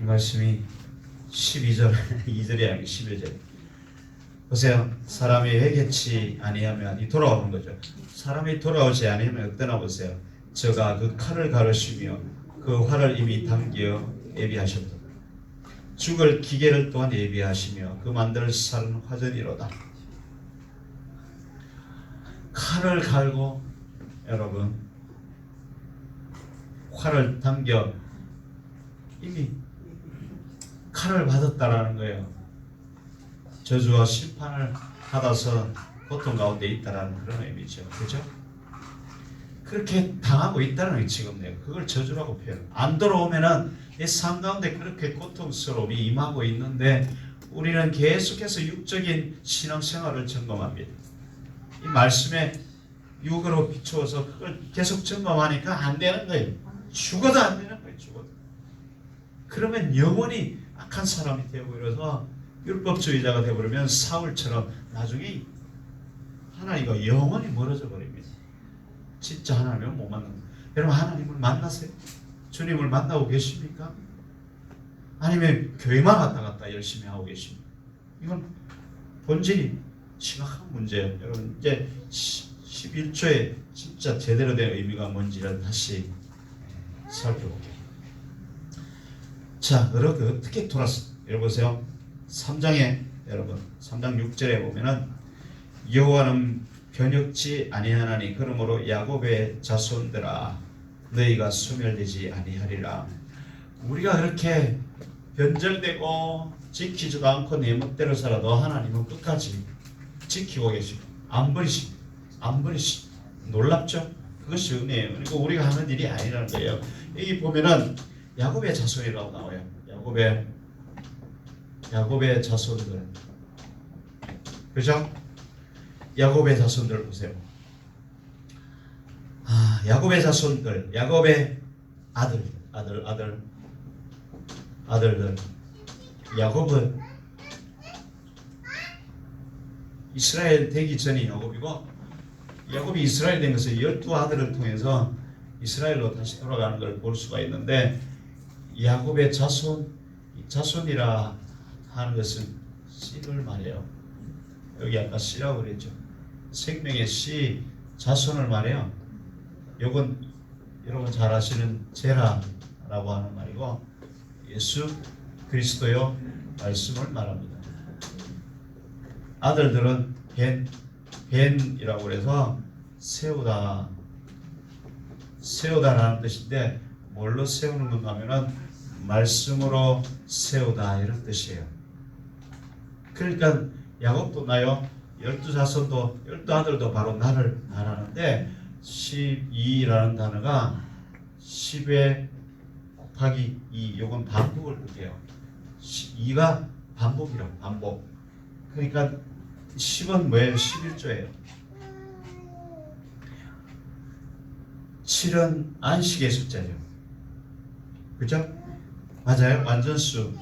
이 말씀이 12절, 2절이 아니고 11절. 보세요. 사람이 회개치 아니하면, 이 돌아오는 거죠. 사람이 돌아오지 아니하면 어떠나 보세요. 저가 그 칼을 가르시며 그 활을 이미 당겨 예비하셨다. 죽을 기계를 또한 예비하시며 그 만들 살은 화전이로다. 칼을 갈고 여러분 활을 당겨 이미 칼을 받았다라는 거예요. 저주와 심판을 받아서 고통 가운데 있다라는 그런 의미죠. 그죠? 그렇게 당하고 있다는 게 지금 내가 그걸 저주라고 표현. 안 돌아오면은 이 삶 가운데 그렇게 고통스러움이 임하고 있는데 우리는 계속해서 육적인 신앙생활을 점검합니다. 이 말씀에 육으로 비추어서 그걸 계속 점검하니까 안 되는 거예요. 죽어도 안 되는 거예요. 죽어도. 그러면 영원히 악한 사람이 되어버려서 율법주의자가 되어버리면 사울처럼 나중에 하나님과 영원히 멀어져 버립니다. 진짜 하나님을 못 만납니다. 여러분 하나님을 만나세요? 주님을 만나고 계십니까? 아니면 교회만 왔다 갔다 열심히 하고 계십니까? 이건 본질이 심각한 문제예요. 여러분 이제 11조의 진짜 제대로 된 의미가 뭔지를 다시 살펴볼게요. 자, 여러분 어떻게 돌았어? 여러분 보세요. 3장에 여러분 3장 6절에 보면은 여호와는 견역지 아니하나니 그러므로 야곱의 자손들아 너희가 소멸되지 아니하리라. 우리가 그렇게 변절되고 지키지도 않고 내 멋대로 살아도 하나님은 끝까지 지키고 계시고 안 버리시고 놀랍죠? 그것이 은혜예요. 그리고 우리가 하는 일이 아니라는 거예요. 여기 보면은 야곱의 자손이라고 나와요. 야곱의 자손들, 그죠? 야곱의 자손들 보세요. 야곱의 자손들, 야곱의 아들들. 야곱은 이스라엘 되기 전이 야곱이고, 야곱이 이스라엘 된 것은 12아들을 통해서 이스라엘로 다시 돌아가는 걸 볼 수가 있는데, 야곱의 자손이라 하는 것은 씨를 말해요. 여기 아까 씨라고 그랬죠. 생명의 씨, 자손을 말해요. 이건 여러분 잘 아시는 제라라고 하는 말이고, 예수 그리스도의 말씀을 말합니다. 아들들은 벤이라고 그래서 세우다라는 뜻인데, 뭘로 세우는 건가 하면은 말씀으로 세우다 이런 뜻이에요. 그러니까 야곱도 나요, 12자손도 12아들도 바로 나를 말하는데, 12라는 단어가 10에 곱하기 2, 요건 반복을 뜻해요. 2가 반복이라고, 반복. 그러니까 10은 뭐예요? 11조예요. 7은 안식의 숫자죠. 그죠? 맞아요. 완전수.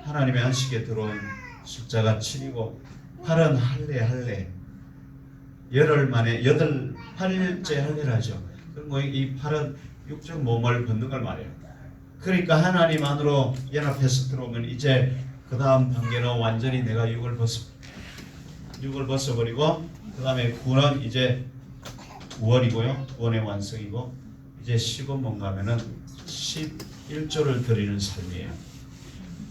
하나님의 안식에 들어온 숫자가 7이고, 8은 할례. 열흘 만에 8일째 할례를 하죠. 그리고 이 8은 육적 몸을 걷는 걸 말해요. 그러니까 하나님 안으로 연합해서 들어오면 이제 그 다음 단계는 완전히 내가 육을 벗어버리고, 그 다음에 9는 이제 구원이고요. 구원의 완성이고, 이제 10은 뭔가 하면은 11조를 드리는 삶이에요.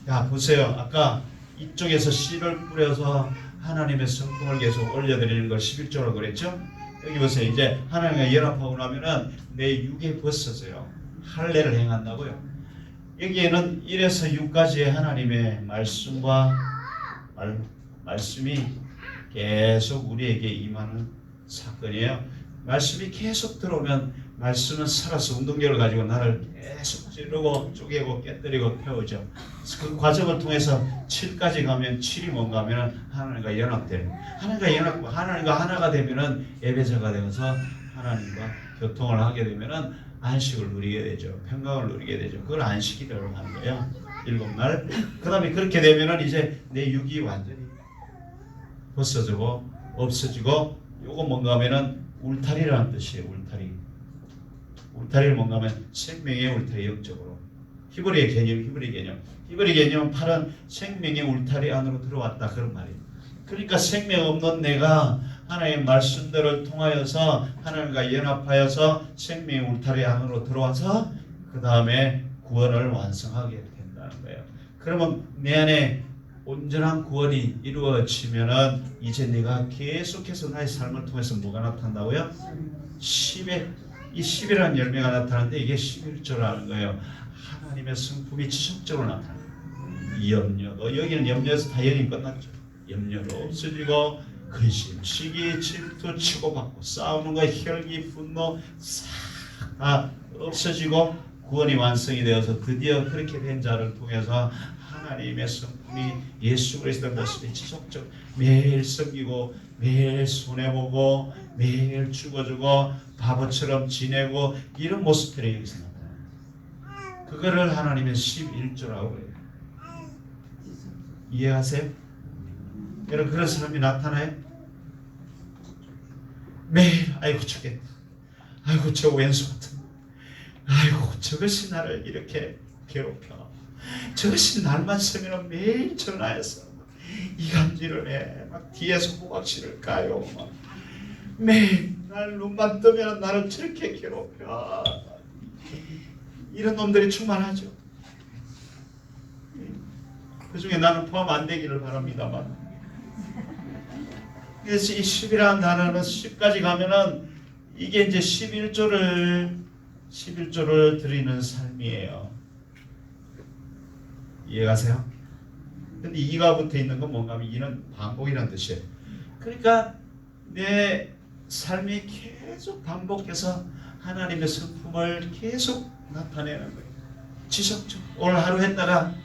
야, 보세요. 아까 이쪽에서 씨를 뿌려서 하나님의 성품을 계속 올려드리는 걸 11조라고 그랬죠? 여기 보세요. 이제 하나님과 연합하고 나면은 내 육에 벗어져요. 할례를 행한다고요. 여기에는 1에서 6까지의 하나님의 말씀이 계속 우리에게 임하는 사건이에요. 말씀이 계속 들어오면 말씀은 살아서 운동력을 가지고 나를 계속 찌르고 쪼개고 깨뜨리고 태우죠. 그 과정을 통해서 7까지 가면 7이 뭔가 하면 하나님과 연합되는, 하나님과 하나가 되면은 예배자가 되어서 하나님과 교통을 하게 되면은 안식을 누리게 되죠. 평강을 누리게 되죠. 그걸 안식이라고 하는 거예요. 7날. 그 다음에 그렇게 되면은 이제 내 육이 완전히 벗어지고 없어지고, 요거 뭔가 하면은 울타리라는 뜻이에요. 울타리를 뭔가 하면 생명의 울타리, 영적으로. 히브리 개념 8은 생명의 울타리 안으로 들어왔다, 그런 말이에요. 그러니까 생명 없는 내가 하나님의 말씀들을 통하여서 하나님과 연합하여서 생명의 울타리 안으로 들어와서 그 다음에 구원을 완성하게 된다는 거예요. 그러면 내 안에 온전한 구원이 이루어지면은 이제 내가 계속해서 나의 삶을 통해서 뭐가 나타난다고요? 10이라는 열매가 나타나는데 이게 11조라는 거예요. 하나님의 성품이 지속적으로 나타나요. 염려도, 여기는 염려에서 다 영이 끝났죠. 염려도 없어지고, 근심, 시기, 질투, 치고받고 싸우는 거, 혈기, 분노 싹 다 없어지고 구원이 완성이 되어서 드디어 그렇게 된 자를 통해서 하나님의 성품이 예수 그리스도의 모습이 지속적으로 매일 섬기고, 매일 손해보고, 매일 죽어주고, 바보처럼 지내고, 이런 모습들이 여기서 나타나요. 그거를 하나님의 11조라고 해요. 이해하세요? 여러분, 그런 사람이 나타나요? 매일 아이고 저게, 아이고 저 왼수 같은, 아이고 저것이 나를 이렇게 괴롭혀, 저것이 날만 서면 매일 전화해서 이간질을 해, 막 뒤에서 호박씨를 까요, 막 매일 날 눈만 뜨면 나를 저렇게 괴롭혀. 이런 놈들이 충만하죠. 그 중에 나는 포함 안 되기를 바랍니다만, 그래서 이 10이라는 단어는 10까지 가면은 이게 이제 11조를 드리는 삶이에요. 이해가세요? 근데 2가 붙어 있는 건 뭔가 하면 2는 반복이라는 뜻이에요. 그러니까 내 삶이 계속 반복해서 하나님의 성품을 계속 나타내는 거예요. 지속적. 오늘 하루 했다가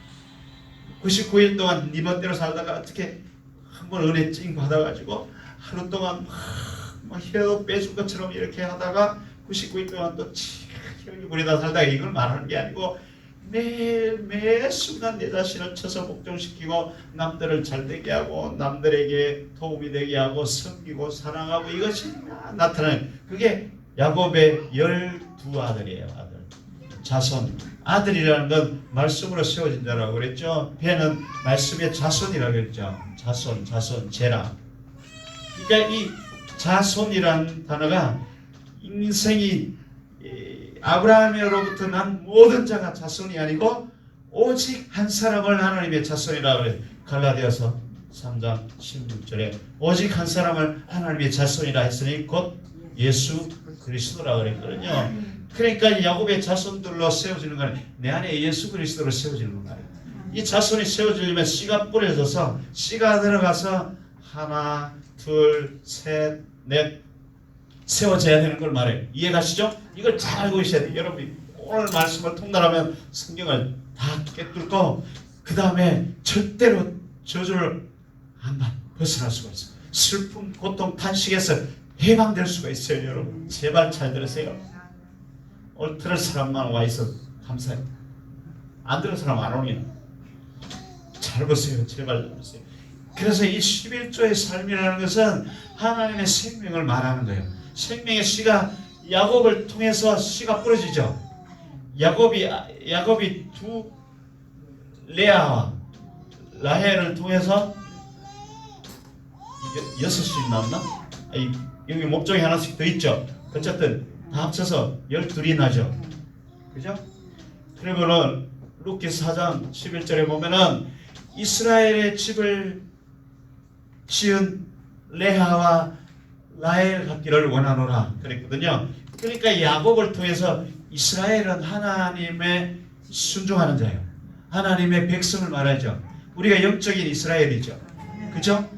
99일 동안 네 멋대로 살다가 어떻게 한번 은혜 찡 받아가지고 하루 동안 막 혀 빼줄 것처럼 이렇게 하다가 99일 동안 또 형이 부리다 살다가 이걸 말하는 게 아니고 매 순간 내 자신을 쳐서 복종시키고 남들을 잘되게 하고 남들에게 도움이 되게 하고 섬기고 사랑하고 이것이 나타나는 그게 야곱의 12아들이에요. 아들. 자손. 아들이라는 건 말씀으로 세워진 자라고 그랬죠. 배는 말씀의 자손이라고 그랬죠. 자손, 제라. 그러니까 이 자손이라는 단어가 인생이 아브라함으로부터 난 모든 자가 자손이 아니고 오직 한 사람을 하나님의 자손이라고 그래요. 갈라디아서 3장 16절에 오직 한 사람을 하나님의 자손이라 했으니 곧 예수 그리스도라고 그랬거든요. 그러니까 야곱의 자손들로 세워지는 건 내 안에 예수 그리스도로 세워지는 거예요. 이 자손이 세워지려면 씨가 뿌려져서 씨가 들어가서 하나, 둘, 셋, 넷 세워져야 되는 걸 말해요. 이해가시죠? 이걸 잘 알고 있어야 돼요. 여러분이 오늘 말씀을 통달하면 성경을 다 깨뚫고 그 다음에 절대로 저주를 안 벗어날 수가 있어요. 슬픔, 고통, 탄식에서 해방될 수가 있어요. 여러분 제발 잘 들으세요. 오늘 들을 사람만 와 있어 감사해요. 안 들을 사람 안 오니 잘 보세요. 제발 잘 보세요. 그래서 이 11조의 삶이라는 것은 하나님의 생명을 말하는 거예요. 생명의 씨가 야곱을 통해서 씨가 뿌려지죠. 야곱이 두 레아와 라헬을 통해서 6이 나왔나? 여기 목적이 하나씩 더 있죠. 어쨌든 다 합쳐서 12이 나죠. 그죠? 그러면은 루키 4장 11절에 보면은 이스라엘의 집을 지은 레아와 라헬 같기를 원하노라 그랬거든요. 그러니까 야곱을 통해서 이스라엘은 하나님의 순종하는 자예요. 하나님의 백성을 말하죠. 우리가 영적인 이스라엘이죠. 그죠?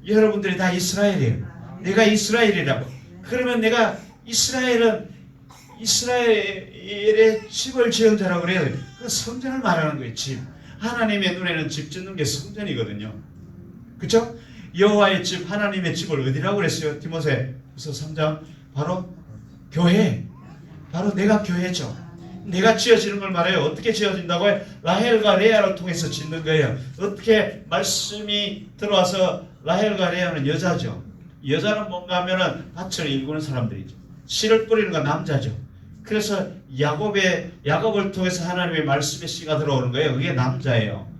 여러분들이 다 이스라엘이에요. 내가 이스라엘이라고. 그러면 내가 이스라엘은 이스라엘의 집을 지은 자라고 그래요. 그 성전을 말하는 거예요. 집. 하나님의 눈에는 집 짓는 게 성전이거든요. 그죠? 여호와의 집, 하나님의 집을 어디라고 그랬어요? 디모데후서 3장 바로 교회. 바로 내가 교회죠. 내가 지어지는 걸 말해요. 어떻게 지어진다고요? 라헬과 레아를 통해서 짓는 거예요. 어떻게 말씀이 들어와서 라헬과 레아는 여자죠. 여자는 뭔가 하면은 밭을 일구는 사람들이죠. 씨를 뿌리는 건 남자죠. 그래서 야곱을 통해서 하나님의 말씀의 씨가 들어오는 거예요. 그게 남자예요.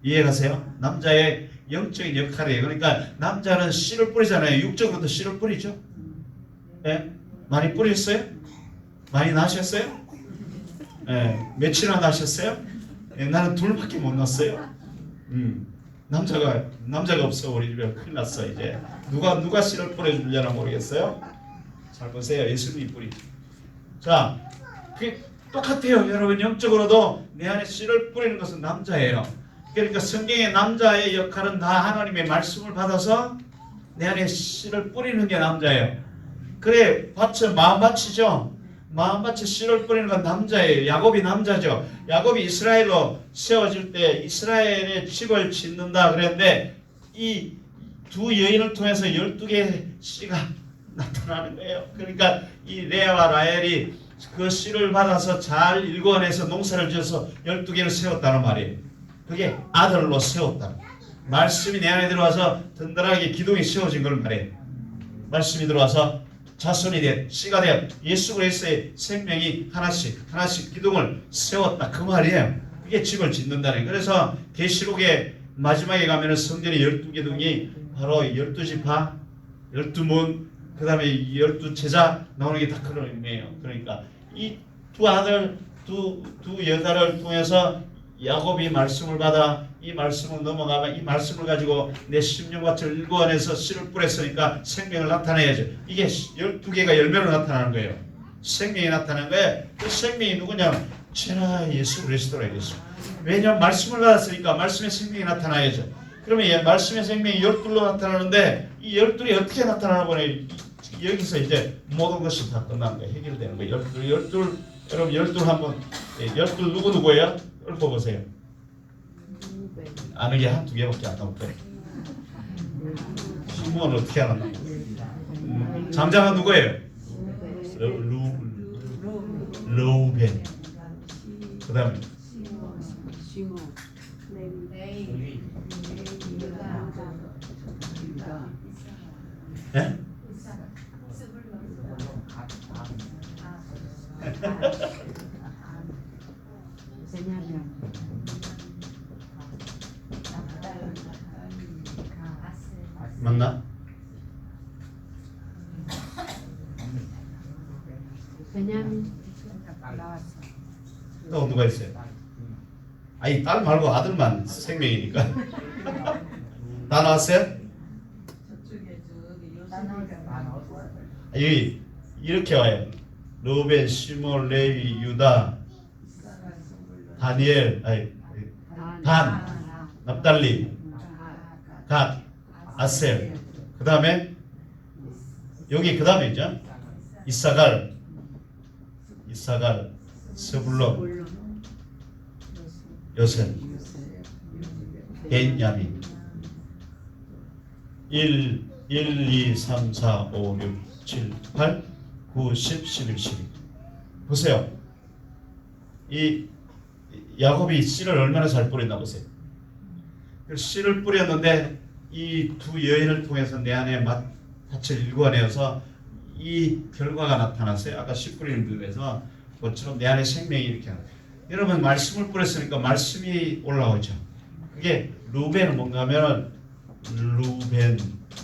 이해가세요? 남자의 영적인 역할이에요. 그러니까 남자는 씨를 뿌리잖아요. 육적으로도 씨를 뿌리죠. 네? 많이 뿌렸어요? 많이 나셨어요? 네. 며칠이나 나셨어요? 네. 나는 둘밖에 못 났어요. 남자가 없어. 우리 집에 큰일 났어. 이제 누가 씨를 뿌려주려나 모르겠어요. 잘 보세요. 예수님이 뿌리죠. 자, 그게 똑같아요. 여러분 영적으로도 내 안에 씨를 뿌리는 것은 남자예요. 그러니까 성경의 남자의 역할은 다 하나님의 말씀을 받아서 내 안에 씨를 뿌리는 게 남자예요. 그래, 밭은 마음밭이죠. 마음밭에 씨를 뿌리는 건 남자예요. 야곱이 남자죠. 야곱이 이스라엘로 세워질 때 이스라엘의 집을 짓는다 그랬는데 이 두 여인을 통해서 12개의 씨가 나타나는 거예요. 그러니까 이 레아와 라헬이 그 씨를 받아서 잘 일궈내서 농사를 지어서 12개를 세웠다는 말이에요. 그게 아들로 세웠다. 말씀이 내 안에 들어와서 든든하게 기둥이 세워진 걸 말해요. 말씀이 들어와서 자손이 된 씨가 된 예수 그리스도의 생명이 하나씩 기둥을 세웠다. 그 말이에요. 그게 집을 짓는다는 거예요. 그래서 계시록의 마지막에 가면은 성전의 12기둥이 바로 12지파, 12문, 그 다음에 12제자 나오는 게 다 그런 의미예요. 그러니까 이 두 아들, 두 여자를 통해서 야곱이 말씀을 받아 이 말씀을 넘어가면 이 말씀을 가지고 내 심령밭을 일구어내서 씨를 뿌렸으니까 생명을 나타내야죠. 이게 12개가 열매로 나타나는 거예요. 생명이 나타나는 거예요. 그 생명이 누구냐면 제라 예수 그리스도라 이랬어. 왜냐하면 말씀을 받았으니까 말씀의 생명이 나타나야죠. 그러면 이 말씀의 생명이 12로 나타나는데 이 12이 어떻게 나타나나 보네. 여기서 이제 모든 것이 다 끝난 거예요. 해결되는 거예요. 12 여러분 12 한번 12 누구예요? 읽어보세요. 아는 게 한두 개밖에 안 나올 거예요. 시몬은 어떻게 알았나? 장자가 누구예요? 루벤. 그 다음에 네? 맞나? 또 누가 있어요? 아니 딸 말고 아들만 생명이니까. 다 나왔어요? 여기 이렇게 와요. 루벤, 시몬, 레위, 유다, 다니엘, 단, 납달리, 갓, 아셀. 그 다음에 여기 그 다음에 있죠. 이사갈, 스불론, 요셉, 베냐민. 1, 2, 3, 4, 5, 6, 7, 8, 9, 10, 11, 12. 보세요. 이 야곱이 씨를 얼마나 잘 뿌렸나 보세요. 씨를 뿌렸는데 이 두 여인을 통해서 내 안에 밭을 일궈내어서 이 결과가 나타났어요. 아까 씨 뿌리는 비유에서 그것처럼 내 안에 생명이 이렇게. 여러분 말씀을 뿌렸으니까 말씀이 올라오죠. 그게 루벤은 뭔가 하면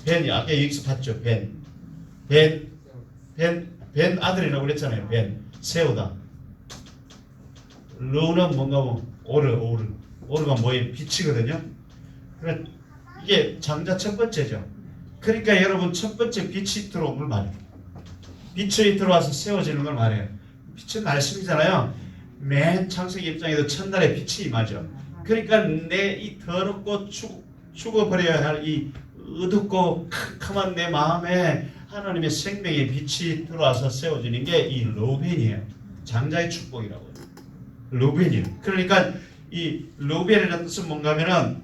벤이 아까 여기서 봤죠. 벤 아들이라고 그랬잖아요. 세우다. 루는 뭔가 오르가 뭐예요? 빛이거든요. 그래 이게 장자 첫 번째죠. 그러니까 여러분 첫 번째 빛이 들어온 걸 말해요. 빛이 들어와서 세워지는 걸 말해요. 빛은 말씀이잖아요. 맨 창세기 입장에서 첫날에 빛이 임하죠. 그러니까 내 이 더럽고 죽어버려야 할 이 어둡고 캄캄한 내 마음에 하나님의 생명의 빛이 들어와서 세워지는 게 이 루벤이에요. 장자의 축복이라고. 루벤이에요. 그러니까 이 루벤이라는 뜻은 뭔가 하면은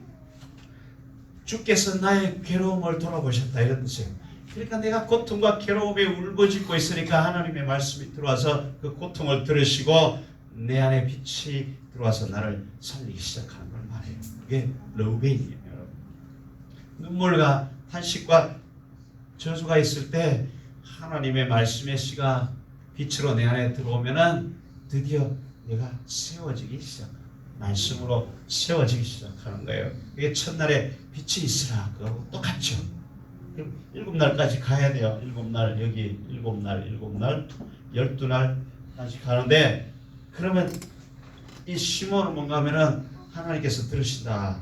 주께서 나의 괴로움을 돌아보셨다 이런 뜻이에요. 그러니까 내가 고통과 괴로움에 울부짖고 있으니까 하나님의 말씀이 들어와서 그 고통을 들으시고 내 안에 빛이 들어와서 나를 살리기 시작하는 걸 말해요. 그게 루벤이에요. 눈물과 탄식과 저주가 있을 때 하나님의 말씀의 씨가 빛으로 내 안에 들어오면은 드디어 내가 세워지기 시작합니다. 말씀으로 세워지기 시작하는 거예요. 이게 첫날에 빛이 있으라 그거하고 똑같죠. 7날까지 가야 돼요. 7날 여기 7날 12날 다시 가는데 그러면 이 시몬은 뭔가 하면은 하나님께서 들으신다.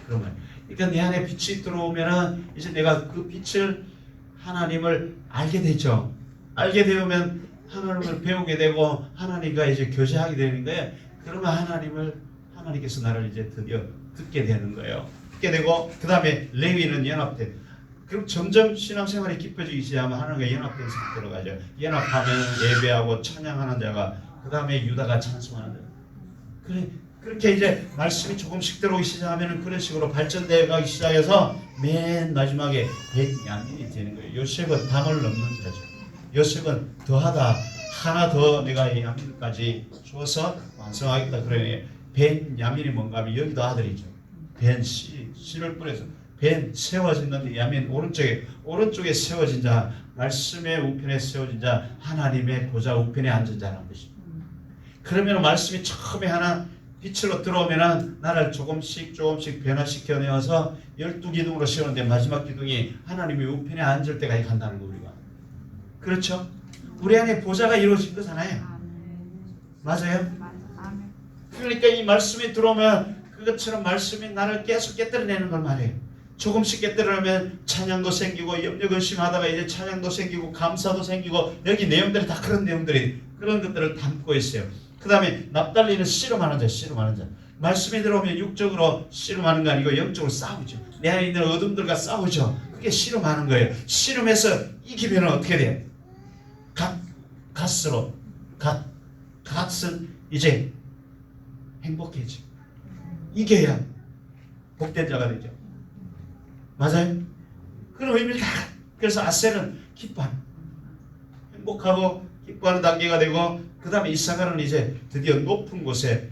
그러면 그러니까 내 안에 빛이 들어오면은 이제 내가 그 빛을 하나님을 알게 되죠. 알게 되면 하나님을 배우게 되고 하나님과 이제 교제하게 되는데 그러면 하나님께서 나를 이제 드디어 듣게 되는 거예요. 듣게 되고 그 다음에 레위는 연합돼. 그럼 점점 신앙생활이 깊어지기 시작하면 하나님과 연합된 상태로 가죠. 연합하면 예배하고 찬양하는 자가 그 다음에 유다가 찬송하는 자. 그렇게 이제 말씀이 조금씩 들어오기 시작하면 그런 식으로 발전되어 가기 시작해서 맨 마지막에 베냐민이 되는 거예요. 요셉은 담을 넘는 자죠. 요셉은 더하다 하나 더 내가 이 야민까지 주어서 완성하겠다. 그러니 베냐민이 뭔가 하면 여기도 아들이죠. 씨를 뿌려서 세워졌는데 야민 오른쪽에 세워진 자 말씀의 우편에 세워진 자 하나님의 보좌 우편에 앉은 자라는 것입니다. 그러면 말씀이 처음에 하나 빛으로 들어오면은 나를 조금씩 변화시켜 내어서 12기둥으로 세우는데 마지막 기둥이 하나님의 우편에 앉을 때까지 간다는 거 우리가. 그렇죠? 우리 안에 보좌가 이루어진 거잖아요. 맞아요? 그러니까 이 말씀이 들어오면 그것처럼 말씀이 나를 계속 깨뜨려내는 걸 말해요. 조금씩 깨뜨려내면 찬양도 생기고 염려근심하다가 이제 찬양도 생기고 감사도 생기고 여기 내용들이 다 그런 내용들이 그런 것들을 담고 있어요. 그 다음에 납달리는 씨름하는 자, 씨름하는 자. 말씀이 들어오면 육적으로 씨름하는 거 아니고 영적으로 싸우죠. 내 안에 있는 어둠들과 싸우죠. 그게 씨름하는 거예요. 씨름해서 이기면 어떻게 돼요? 갓으로 갓은 이제 행복해져. 이겨야 복된 자가 되죠. 맞아요? 그런 의미를 다. 그래서 아셀은 기뻐하는, 행복하고 기뻐하는 단계가 되고, 그 다음에 이사가는 이제 드디어 높은 곳에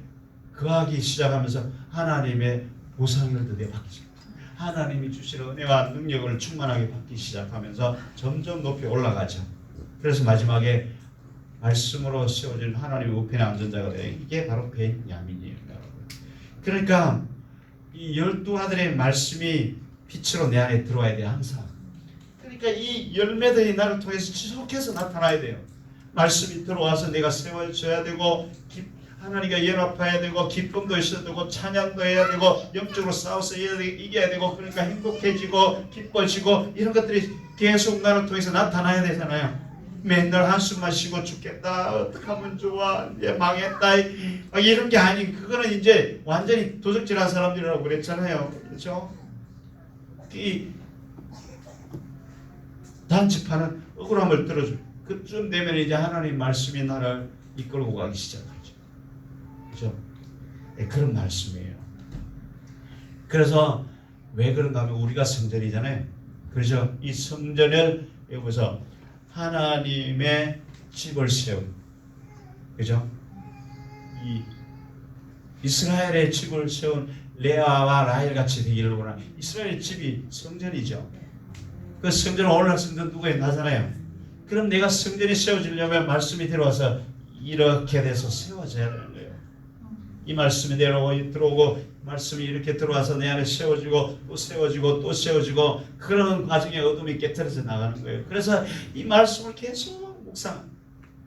거하기 시작하면서 하나님의 보상을 드디어 받기 시작합니다. 하나님이 주시는 은혜와 능력을 충만하게 받기 시작하면서 점점 높이 올라가죠. 그래서 마지막에 말씀으로 세워진 하나님의 우편의 안전자가 돼요. 이게 바로 베냐민이에요. 그러니까 이 12아들의 말씀이 빛으로 내 안에 들어와야 돼요. 항상. 그러니까 이 열매들이 나를 통해서 지속해서 나타나야 돼요. 말씀이 들어와서 내가 세워져야 되고, 하나님과 연합해야 되고, 기쁨도 있어야 되고, 찬양도 해야 되고, 영적으로 싸워서 이겨야 되고, 그러니까 행복해지고 기뻐지고 이런 것들이 계속 나를 통해서 나타나야 되잖아요. 맨날 한숨만 쉬고 죽겠다, 어떡하면 좋아, 이제 망했다, 이런 게 아니, 그거는 이제 완전히 도적질한 사람들이라고 그랬잖아요. 그렇죠? 이 단집하는 억울함을 들어줘. 그쯤 되면 이제 하나님 말씀이 나를 이끌고 가기 시작하죠. 그렇죠? 네, 그런 말씀이에요. 그래서 왜 그런가 하면 우리가 성전이잖아요. 그렇죠? 이 성전을 여기서 하나님의 집을 세운, 그죠? 이 이스라엘의 집을 세운 레아와 라헬 같이 되기를 원하는, 이스라엘의 집이 성전이죠. 그 성전은 오늘날 성전 누구에 나잖아요. 그럼 내가 성전이 세워지려면 말씀이 들어와서 이렇게 돼서 세워져야 되는 거예요. 이 말씀이 들어오고 말씀이 이렇게 들어와서 내 안에 세워지고 또 세워지고 또 세워지고, 그런 과정에 어둠이 깨트려져 나가는 거예요. 그래서 이 말씀을 계속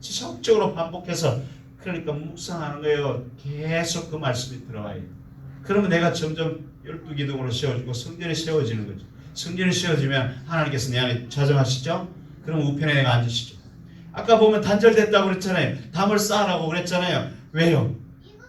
지속적으로 반복해서, 그러니까 묵상하는 거예요. 계속 그 말씀이 들어와요. 그러면 내가 점점 12기둥으로 세워지고 성전이 세워지는 거죠. 성전이 세워지면 하나님께서 내 안에 자정하시죠. 그럼 우편에 내가 앉으시죠. 아까 보면 단절됐다고 그랬잖아요. 담을 쌓으라고 그랬잖아요. 왜요?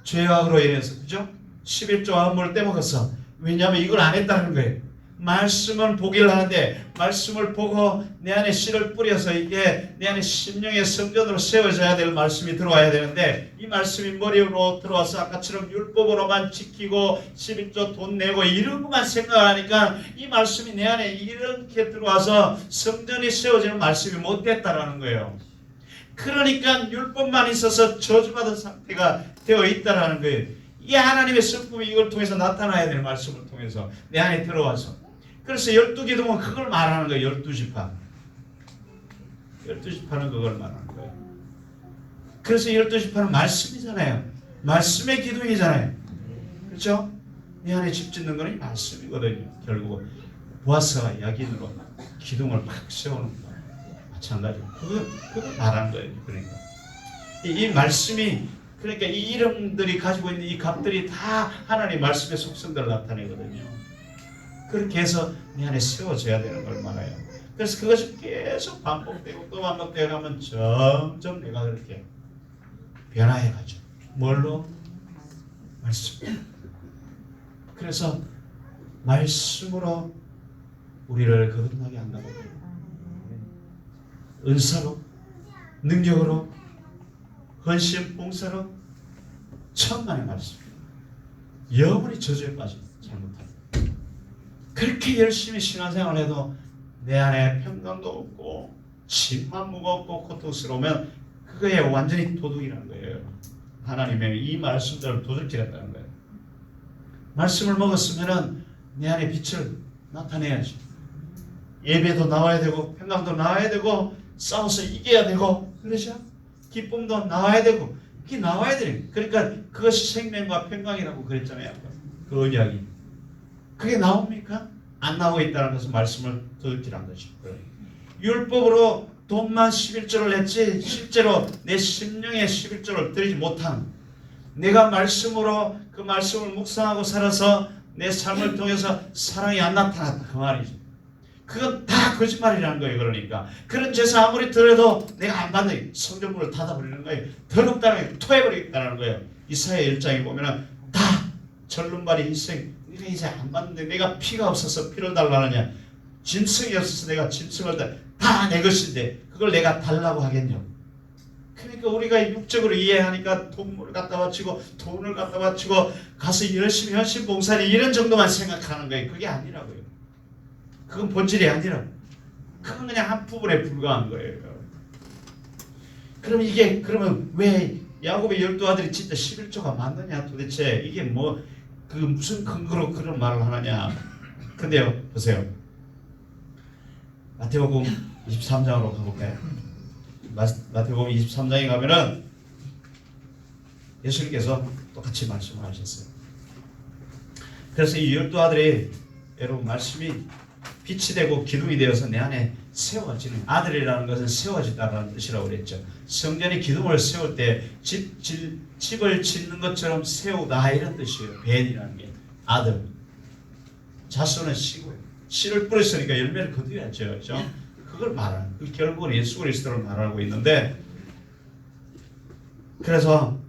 죄악으로 인해서, 그죠? 11조 화물을 떼먹었어. 왜냐하면 이걸 안 했다는 거예요. 말씀은 보기를 하는데, 말씀을 보고 내 안에 씨를 뿌려서 이게 내 안에 심령의 성전으로 세워져야 될 말씀이 들어와야 되는데, 이 말씀이 머리로 들어와서 아까처럼 율법으로만 지키고 11조 돈 내고 이런 것만 생각하니까 이 말씀이 내 안에 이렇게 들어와서 성전이 세워지는 말씀이 못 됐다라는 거예요. 그러니까 율법만 있어서 저주받은 상태가 되어 있다라는 거예요. 이게 하나님의 성품이 이걸 통해서 나타나야 되는, 말씀을 통해서 내 안에 들어와서. 그래서 12기둥은 그걸 말하는 거예요. 12지파. 12지파는 그걸 말하는 거예요. 그래서 12지파는 말씀이잖아요. 말씀의 기둥이잖아요. 그렇죠? 내 안에 집 짓는 거는 말씀이거든요. 결국 보아스와 야긴으로 기둥을 팍 세우는 거예요. 마찬가지로 그걸 말하는 거예요. 그러니까 이 말씀이, 그러니까 이 이름들이 가지고 있는 이 값들이 다 하나님의 말씀의 속성들을 나타내거든요. 그렇게 해서 내 안에 세워져야 되는 걸 말해요. 그래서 그것이 계속 반복되고 또 반복되어 가면 점점 내가 그렇게 변화해 가죠. 뭘로? 말씀. 그래서 말씀으로 우리를 거듭나게 한다고 해요. 은사로, 능력으로, 헌신, 봉사로, 천만의 말씀. 영원히 저주에 빠져 잘못하면. 그렇게 열심히 신앙생활을 해도 내 안에 평강도 없고 심만 무겁고 고통스러우면 그거에 완전히 도둑이라는 거예요. 하나님의 이 말씀들을 도둑질했다는 거예요. 말씀을 먹었으면 내 안에 빛을 나타내야지. 예배도 나와야 되고 평강도 나와야 되고 싸워서 이겨야 되고, 그러죠? 기쁨도 나와야 되고, 그게 나와야 돼요. 그러니까 그것이 생명과 평강이라고 그랬잖아요. 그 이야기. 그게 나옵니까? 안 나오고 있다는 것은 말씀을 도둑질한 거죠. 율법으로 돈만 11조를 냈지 실제로 내 심령의 11조를 드리지 못한, 내가 말씀으로 그 말씀을 묵상하고 살아서 내 삶을 통해서 사랑이 안 나타났다 그 말이죠. 그건 다 거짓말이라는 거예요. 그러니까 그런 제사 아무리 드려도 내가 안 받는 성전문을 닫아버리는 거예요. 더럽다는 거예요. 토해버리겠다는 거예요. 이사야 1장에 보면은 다 절름발이 희생. 네가 이제 안 받는데 내가 피가 없어서 피를 달라느냐, 짐승이 없어서 내가 짐승을 다 내 것인데 그걸 내가 달라고 하겠냐. 그러니까 우리가 육적으로 이해하니까 돈을 갖다 바치고 돈을 갖다 바치고 가서 열심히 헌신 봉사를 이런 정도만 생각하는 거예요. 그게 아니라고요. 그건 본질이 아니라 그건 그냥 한 부분에 불과한 거예요. 그러면 왜 야곱의 12아들이 진짜 11조가 맞느냐, 도대체 이게 뭐 그 무슨 근거로 그런 말을 하느냐. 근데요, 보세요. 마태복음 23장으로 가볼까요? 마태복음 23장에 가면은 예수님께서 똑같이 말씀을 하셨어요. 그래서 이 12아들이 여러분 말씀이 빛이 되고 기둥이 되어서 내 안에 세워지는, 아들이라는 것은 세워지다라는 뜻이라고 그랬죠. 성전이 기둥을 세울 때 집을 짓는 것처럼 세우다 이런 뜻이에요. 벤이라는 게 아들. 자손은 씨고요. 씨를 뿌렸으니까 열매를 거두야죠. 그렇죠? 그걸 말하는, 그 결국은 예수 그리스도를 말하고 있는데, 그래서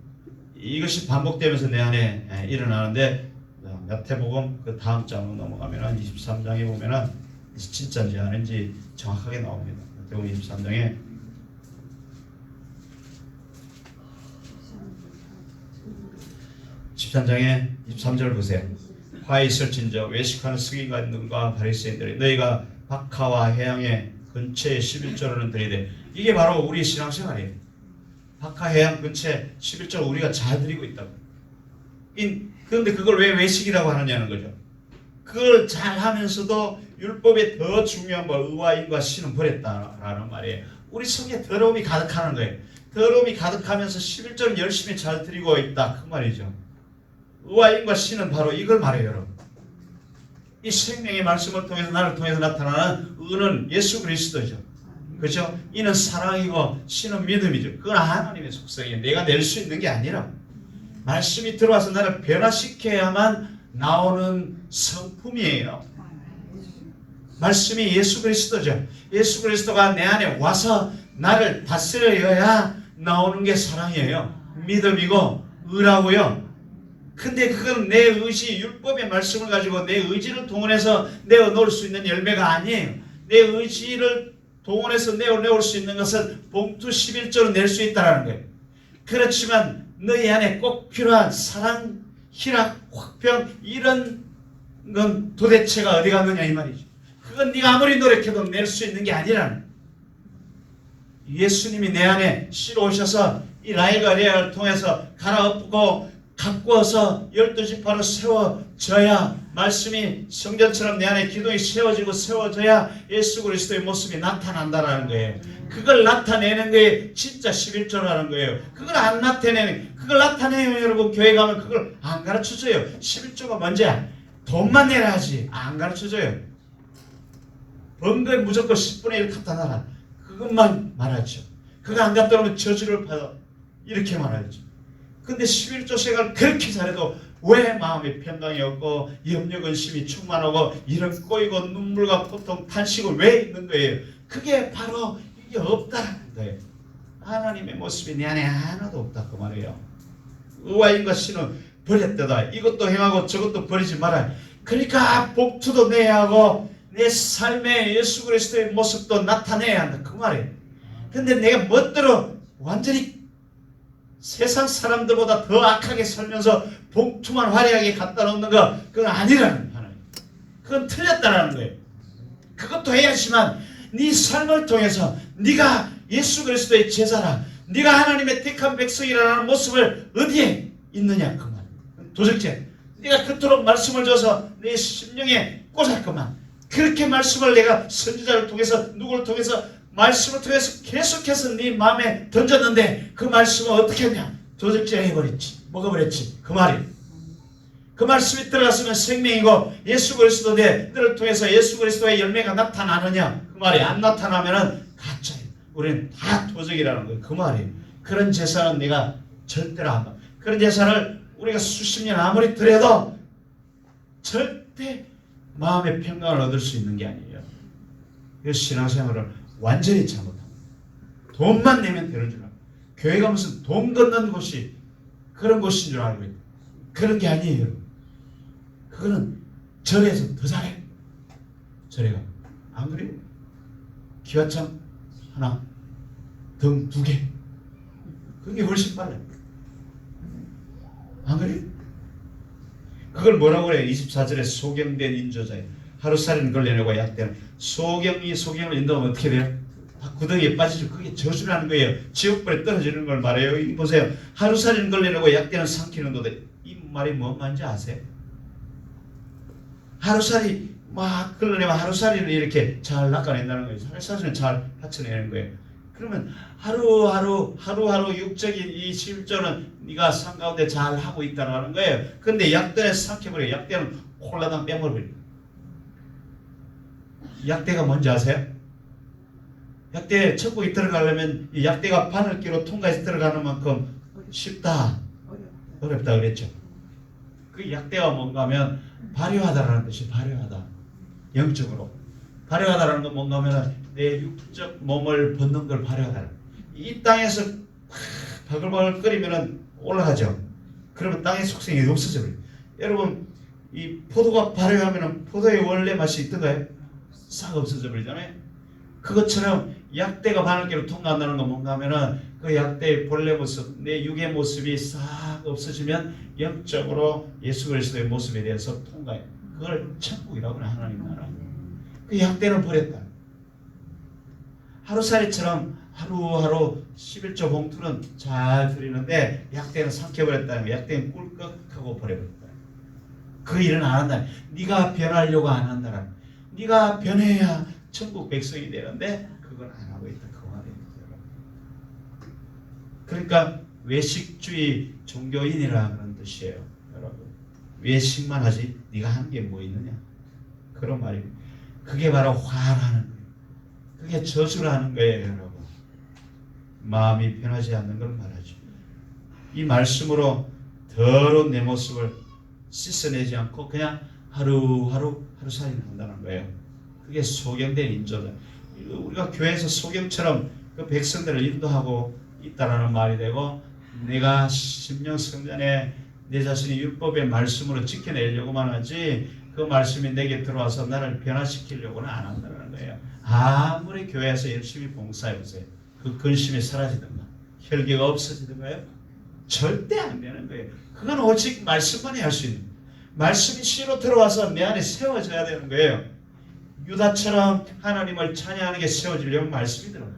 이것이 반복되면서 내 안에 일어나는데, 마태복음 그 다음 장으로 넘어가면은 23장에 보면은 진짜인지 아닌지 정확하게 나옵니다. 마태복음 23장에 (13장에) 23절 보세요. 화에 있을진저 외식하는 서기관들과 바리새인들이 너희가 박하와 해양의 근처에 11조를 드리되, 이게 바로 우리 신앙생활이에요. 박하 해양 근처에 11조를 우리가 잘 드리고 있다고. 그런데 그걸 왜 외식이라고 하느냐는 거죠. 그걸 잘 하면서도 율법에 더 중요한 걸 의와 인과 신은 버렸다라는 말이에요. 우리 속에 더러움이 가득하는 거예요. 더러움이 가득하면서 11조를 열심히 잘 드리고 있다 그 말이죠. 의와 인과 신은 바로 이걸 말해요. 여러분, 이 생명의 말씀을 통해서 나를 통해서 나타나는 의는 예수 그리스도죠. 그렇죠? 이는 사랑이고 신은 믿음이죠. 그건 하나님의 속성이에요. 내가 낼 수 있는 게 아니라 말씀이 들어와서 나를 변화시켜야만 나오는 성품이에요. 말씀이 예수 그리스도죠. 예수 그리스도가 내 안에 와서 나를 다스려야 나오는 게 사랑이에요. 믿음이고 의라고요. 근데 그건 내 의지, 율법의 말씀을 가지고 내 의지를 동원해서 내어놓을 수 있는 열매가 아니에요. 내 의지를 동원해서 내어놓을 수 있는 것은 봉투 11조로 낼 수 있다는 거예요. 그렇지만 너희 안에 꼭 필요한 사랑, 희락, 화평 이런 건 도대체가 어디 갔느냐 이 말이죠. 그건 네가 아무리 노력해도 낼 수 있는 게 아니라는 거예요. 예수님이 내 안에 씨로 오셔서 이 라일과 레아를 통해서 갈아엎고 가꾸어서 12지파로 세워져야, 말씀이 성전처럼 내 안에 기둥이 세워지고 세워져야 예수 그리스도의 모습이 나타난다라는 거예요. 그걸 나타내는 게 진짜 11조라는 거예요. 그걸 안 나타내는, 그걸 나타내면 여러분 교회 가면 그걸 안 가르쳐줘요. 11조가 뭔지야? 돈만 내라 하지 안 가르쳐줘요. 번 거에 무조건 10분의 1 갖다 놔라, 그것만 말하죠. 그거 안 갖다 놓으면 저주를 받아 이렇게 말하죠. 근데 11조 생활 그렇게 잘해도 왜 마음의 평강이 없고 염려 근심이 충만하고 이런 꼬이고 눈물과 고통 탄식은 왜 있는 거예요? 그게 바로 이게 없다는 거예요. 하나님의 모습이 내 안에 하나도 없다 그 말이에요. 의와 인과 신은 버렸다. 이것도 행하고 저것도 버리지 마라. 그러니까 복투도 내야 하고 내 삶에 예수 그리스도의 모습도 나타내야 한다 그 말이에요. 근데 내가 멋대로 완전히 세상 사람들보다 더 악하게 살면서 봉투만 화려하게 갖다 놓는 거, 그건 아니라는 거예요. 그건 틀렸다라는 거예요. 그것도 해야지만 네 삶을 통해서 네가 예수 그리스도의 제자라, 네가 하나님의 택한 백성이라는 모습을 어디에 있느냐 그 말이에요. 도적질, 네가 그토록 말씀을 줘서 내 심령에 꽂았구만. 그렇게 말씀을 내가 선지자를 통해서 누구를 통해서 말씀을 통해서 계속해서 네 마음에 던졌는데 그 말씀은 어떻게 했냐? 도적질 해버렸지. 먹어버렸지. 그 말이에요. 그 말씀이 들어갔으면 생명이고 예수 그리스도 너를 통해서 예수 그리스도의 열매가 나타나느냐? 그 말이 안 나타나면은 가짜예요. 우리는 다 도적이라는 거예요. 그 말이에요. 그런 제사는 내가 절대로 안 봐. 그런 제사를 우리가 수십 년 아무리 드려도 절대 마음의 평강을 얻을 수 있는 게 아니에요. 이 신앙생활을 완전히 잘못합니다. 돈만 내면 되는 줄 알고, 교회가 무슨 돈 걷는 곳이 그런 곳인 줄 알고 있다. 그런 게 아니에요. 그거는 절에서 더 잘해. 절에 가. 안 그래요? 기와장 하나, 등 2개. 그게 훨씬 빨라요. 안 그래요? 그걸 뭐라고 그래요? 24절에 소경된 인조자예요. 하루살이는 걸려내고 약대는 소경을 인도하면 어떻게 돼요? 구덩이에 빠지죠. 그게 저주라는 거예요. 지옥불에 떨어지는 걸 말해요. 이 보세요. 하루살이는 걸려내고 약대는 삼키는 도다. 이 말이 뭔 말인지 아세요? 하루살이 막 걸려내면 하루살이를 이렇게 잘 낚아낸다는 거예요. 하루살이는 잘 받쳐내는 거예요. 그러면 하루하루 육적인 이 실조는 네가 삶 가운데 잘 하고 있다는 거예요. 근데 약대는 삼켜버려요. 약대는 콜라당 빼먹어버려요. 약대가 뭔지 아세요? 약대 천국에 들어가려면 이 약대가 바늘기로 통과해서 들어가는 만큼 쉽다, 어렵다 그랬죠. 그 약대가 뭔가 하면 발효하다라는 뜻이 발효하다. 영적으로. 발효하다라는 건 뭔가 하면 내 육적 몸을 벗는 걸 발효하다. 이 땅에서 바글바글 끓이면 올라가죠. 그러면 땅의 속성이 없어져 버려요. 여러분, 이 포도가 발효하면 포도의 원래 맛이 있던가요? 싹 없어져 버리잖아요. 그것처럼 약대가 바늘기로 통과한다는 건 뭔가 하면은 그 약대의 본래 모습, 내 육의 모습이 싹 없어지면 영적으로 예수 그리스도의 모습에 대해서 통과해요. 그걸 천국이라고 하는 하나님 나라. 그 약대는 버렸다. 하루살이처럼 하루하루 11조 봉투는 잘 드리는데 약대는 삼켜버렸다는 거예요. 약대는 꿀꺽하고 버려버렸다. 그 일은 안 한다. 네가 변하려고 안 한다는. 네가 변해야 천국 백성이 되는데 그걸 안 하고 있다. 그 말이에요. 그러니까 외식주의 종교인이라 그런 뜻이에요. 여러분, 외식만 하지 네가 하는 게 뭐 있느냐, 그런 말입니다. 그게 바로 화라는 거예요. 그게 저주라는 거예요. 여러분, 마음이 변하지 않는 걸 말하죠. 이 말씀으로 더러운 내 모습을 씻어내지 않고 그냥 하루살이를 한다는 거예요. 그게 소경된 인조다. 우리가 교회에서 소경처럼 그 백성들을 인도하고 있다라는 말이 되고, 내가 심령 성전에 내 자신이 율법의 말씀으로 지켜내려고만 하지 그 말씀이 내게 들어와서 나를 변화시키려고는 안 한다는 거예요. 아무리 교회에서 열심히 봉사해보세요. 그 근심이 사라지든가 혈기가 없어지든가요? 절대 안 되는 거예요. 그건 오직 말씀만이 할 수 있는 거예요. 말씀이 씨로 들어와서 내 안에 세워져야 되는 거예요. 유다처럼 하나님을 찬양하는 게 세워지려면 말씀이 들어가요.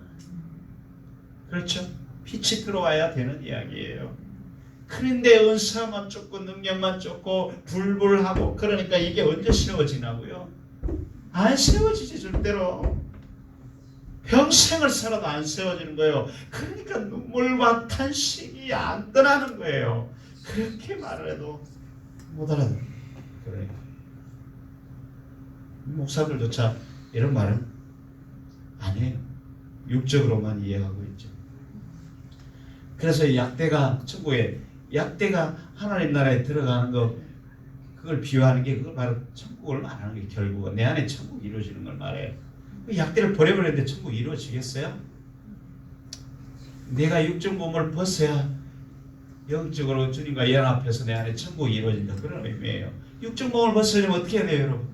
그렇죠? 빛이 들어와야 되는 이야기예요. 그런데 은사만 쫓고 능력만 쫓고 불불하고 그러니까 이게 언제 세워지냐고요? 안 세워지지. 절대로. 평생을 살아도 안 세워지는 거예요. 그러니까 눈물과 탄식이 안 떠나는 거예요. 그렇게 말을 해도 못 알아들어요. 그래. 목사들조차 이런 말은 안 해요. 육적으로만 이해하고 있죠. 그래서 약대가 천국에, 약대가 하나님 나라에 들어가는 거, 그걸 비유하는 게 그걸 바로 천국을 말하는 게, 결국은 내 안에 천국이 이루어지는 걸 말해요. 약대를 버려버렸는데 천국이 이루어지겠어요? 내가 육적 몸을 벗어야 영적으로 주님과 연합해서 내 안에 천국이 이루어진다. 그런 의미예요. 육적 몸을 벗으려면 어떻게 해야 돼요, 여러분?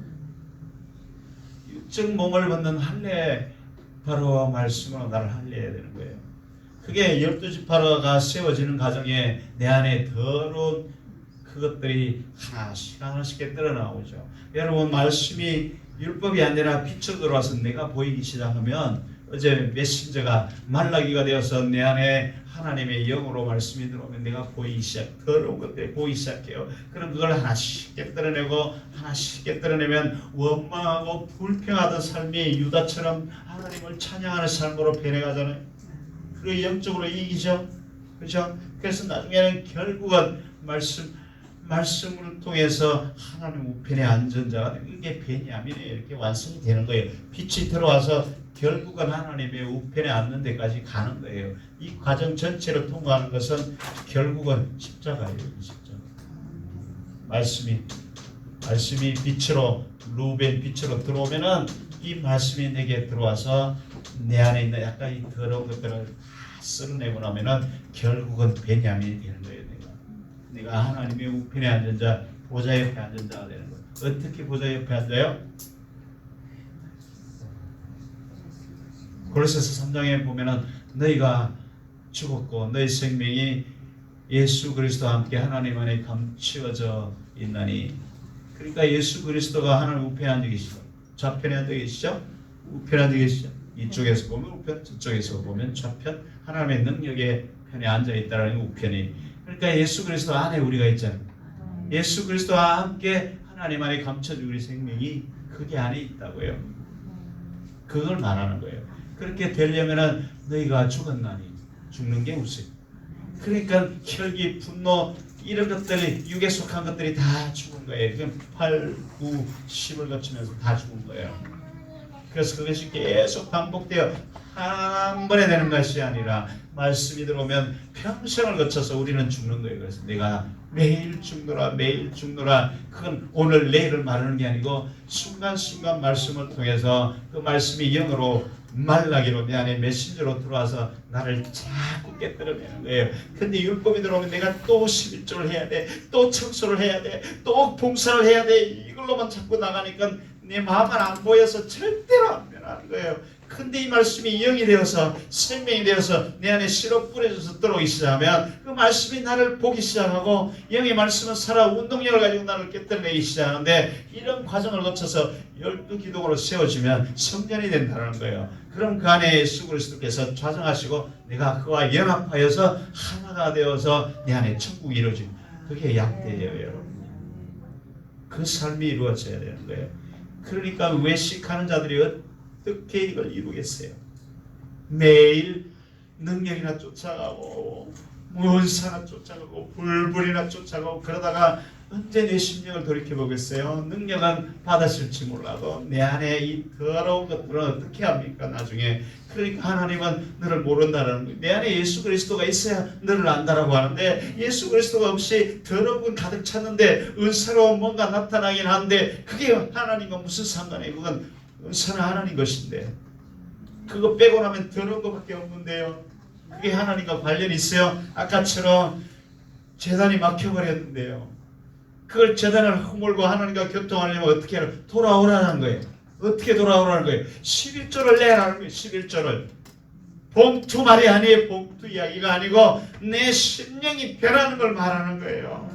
육적 몸을 벗는 할례, 바로 말씀으로 나를 할례해야 되는 거예요. 그게 12지파가 세워지는 과정에 내 안에 더러운 그것들이 하나씩 드러나오죠. 여러분, 말씀이 율법이 아니라 빛으로 들어와서 내가 보이기 시작하면, 어제 메신저가 말라기가 되어서 내 안에 하나님의 영으로 말씀이 들어오면 내가 보이기 시작, 더러운 것들이 보이기 시작해요. 그럼 그걸 하나씩 깨뜨려내고 하나씩 깨뜨려내면 원망하고 불평하던 삶이 유다처럼 하나님을 찬양하는 삶으로 변해가잖아요. 그리고 영적으로 이기죠. 그렇죠? 그래서 나중에는 결국은 말씀, 말씀을 통해서 하나님 우편에 앉은 자가 이게 베냐민이 이렇게 완성이 되는 거예요. 빛이 들어와서 결국은 하나님의 우편에 앉는 데까지 가는 거예요. 이 과정 전체를 통과하는 것은 결국은 십자가예요. 십자가. 말씀이 빛으로 루벤 빛으로 들어오면은 이 말씀이 내게 들어와서 내 안에 있는 약간 이 더러운 것들을 다 쓸어내고 나면은 결국은 베냐민이 되는 거예요. 내가 하나님의 우편에 앉은 자, 보좌 옆에 앉은 자가 되는 거예요. 어떻게 보좌 옆에 앉아요? 골로새서 3장에 보면은 너희가 죽었고 너희 생명이 예수 그리스도와 함께 하나님 안에 감추어져 있나니. 그러니까 예수 그리스도가 하나님 우편에 앉아 계시죠. 좌편에 앉아 계시죠. 우편에 앉아 계시죠. 이쪽에서 보면 우편, 저쪽에서 보면 좌편. 하나님의 능력의 편에 앉아 있다라는 우편이. 그러니까 예수 그리스도 안에 우리가 있잖아요. 예수 그리스도와 함께 하나님 안에 감춰진 우리 생명이 그게 안에 있다고요. 그걸 말하는 거예요. 그렇게 되려면은 너희가 죽었나니. 죽는 게 우세. 그러니까 혈기, 분노 이런 것들이 육에 속한 것들이 다 죽은 거예요. 그럼 8, 9, 10을 거치면서 다 죽은 거예요. 그래서 그것이 계속 반복되어 한 번에 되는 것이 아니라 말씀이 들어오면 평생을 거쳐서 우리는 죽는 거예요. 그래서 내가 매일 죽노라 매일 죽노라, 그건 오늘 내일을 말하는 게 아니고 순간순간 말씀을 통해서 그 말씀이 영으로 말라기로 내 안에 메신저로 들어와서 나를 자꾸 깨뜨려내는 거예요. 근데 율법이 들어오면 내가 또 11조를 해야 돼, 또 청소를 해야 돼, 또 봉사를 해야 돼, 이걸로만 자꾸 나가니까 내 마음은 안 보여서 절대로 안 변하는 거예요. 근데 이 말씀이 영이 되어서 생명이 되어서 내 안에 씨로 뿌려져서 들어오기 시작하면 그 말씀이 나를 보기 시작하고 영의 말씀은 살아 운동력을 가지고 나를 깨뜨려내기 시작하는데, 이런 과정을 거쳐서 12기둥으로 세워지면 성전이 된다는 거예요. 그럼 그 안에 예수 그리스도께서 좌정하시고 내가 그와 연합하여서 하나가 되어서 내 안에 천국이 이루어집니다. 그게 약대예요, 여러분. 그 삶이 이루어져야 되는 거예요. 그러니까 외식하는 자들이 어떻게 이걸 이루겠어요? 매일 능력이나 쫓아가고 문사나 쫓아가고 불불이나 쫓아가고 그러다가 언제 내 심령을 돌이켜보겠어요? 능력은 받았을지 몰라도 내 안에 이 더러운 것들은 어떻게 합니까? 나중에. 그러니까 하나님은 너를 모른다는 거예요. 내 안에 예수 그리스도가 있어야 너를 안다라고 하는데, 예수 그리스도가 없이 더러운 건 가득 찼는데 은사로운 뭔가 나타나긴 하는데 그게 하나님과 무슨 상관이에요? 그건 은사는 하나님 것인데 그거 빼고 나면 더러운 것밖에 없는데요. 그게 하나님과 관련이 있어요? 아까처럼 재단이 막혀버렸는데요. 그걸 재단을 허물고 하나님과 교통하려면 어떻게 해요? 돌아오라는 거예요. 어떻게 돌아오라는 거예요? 11조를 내라는 거예요. 11조를. 봉투 말이 아니에요. 봉투 이야기가 아니고 내 심령이 변하는 걸 말하는 거예요.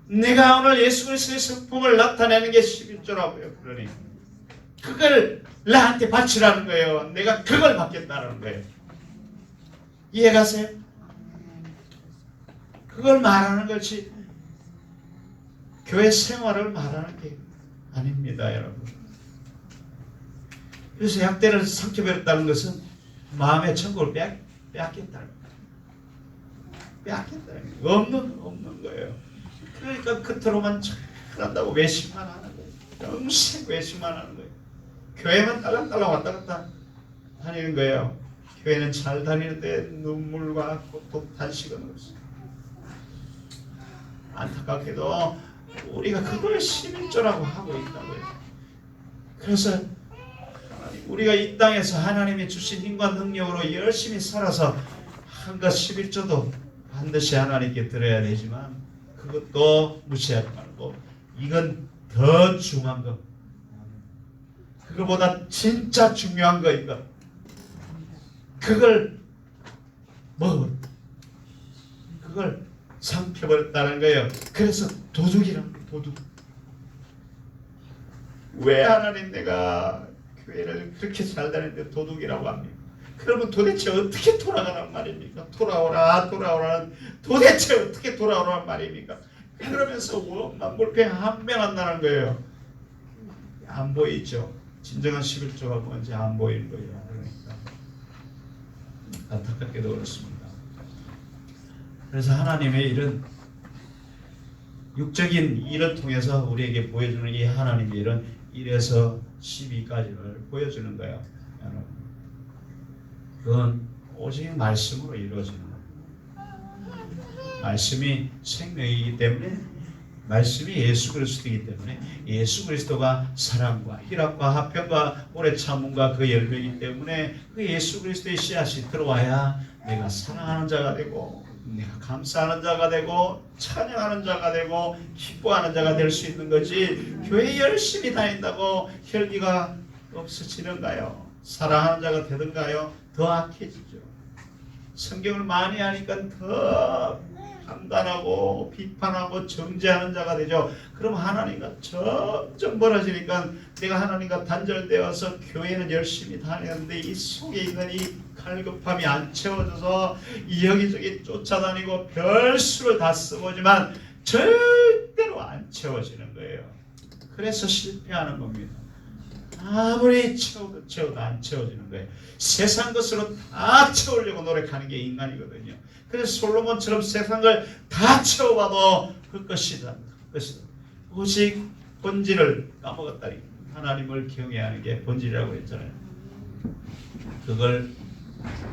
내가 오늘 예수 그리스도의 성품을 나타내는 게 11조라고요. 그러니 그걸 나한테 바치라는 거예요. 내가 그걸 받겠다는 거예요. 이해가세요? 그걸 말하는 것이 교회 생활을 말하는 게 아닙니다, 여러분. 그래서 약대를 삼켜버렸다는 것은 마음의 천국을 빼앗겠다는 거예요. 빼앗겠다는 거예요. 없는 거예요. 그러니까 겉으로만 한다고 외식만 하는 거예요. 영생 외식만 하는 거예요. 교회만 딸랑딸랑 왔다 갔다 다니는 거예요. 교회는 잘 다니는데 눈물과 고통, 탄식은 없어요. 안타깝게도 우리가 그걸 11조라고 하고 있다고요. 그래서 우리가 이 땅에서 하나님이 주신 힘과 능력으로 열심히 살아서 한 것 11조도 반드시 하나님께 드려야 되지만 그것도 무시하지 말고 이건 더 중요한 것, 그거보다 진짜 중요한 거 이거, 그걸 그걸 삼켜버렸다는 거예요. 그래서 도둑이란 거예요. 도둑. 왜 하나님 내가 교회를 그렇게 잘 다니는데 도둑이라고 합니까? 그러면 도대체 어떻게 돌아가란 말입니까? 돌아오라는 도대체 어떻게 돌아오라는 말입니까? 그러면서 원만 불평 한명 안 나는 거예요. 안 보이죠? 진정한 11조가 뭔지 안 보이는 거예요. 그러니까 안타깝게도 그렇습니다. 그래서 하나님의 일은 육적인 일을 통해서 우리에게 보여주는 이 하나님의 일은 1에서 12까지를 보여주는 거예요. 여러분. 그건 오직 말씀으로 이루어지는 거예요. 말씀이 생명이기 때문에, 말씀이 예수 그리스도이기 때문에, 예수 그리스도가 사랑과 희락과 화평과 오래 참음과 그 열매이기 때문에 그 예수 그리스도의 씨앗이 들어와야 내가 사랑하는 자가 되고, 내가 감사하는 자가 되고, 찬양하는 자가 되고, 기뻐하는 자가 될 수 있는 거지. 교회 열심히 다닌다고 혈기가 없어지는가요? 사랑하는 자가 되던가요? 더 악해지죠. 성경을 많이 하니까 더 판단하고 비판하고 정죄하는 자가 되죠. 그럼 하나님과 점점 멀어지니까 내가 하나님과 단절되어서 교회는 열심히 다니는데 이 속에 있는 이 갈급함이 안 채워져서 여기저기 쫓아다니고 별수를 다 써보지만 절대로 안 채워지는 거예요. 그래서 실패하는 겁니다. 아무리 채워도 안 채워지는 거예요. 세상 것으로 다 채우려고 노력하는 게 인간이거든요. 그래서 솔로몬처럼 세상을 다 채워봐도 그 것이다. 오직 본질을 까먹었다니. 하나님을 경외하는 게 본질이라고 했잖아요. 그걸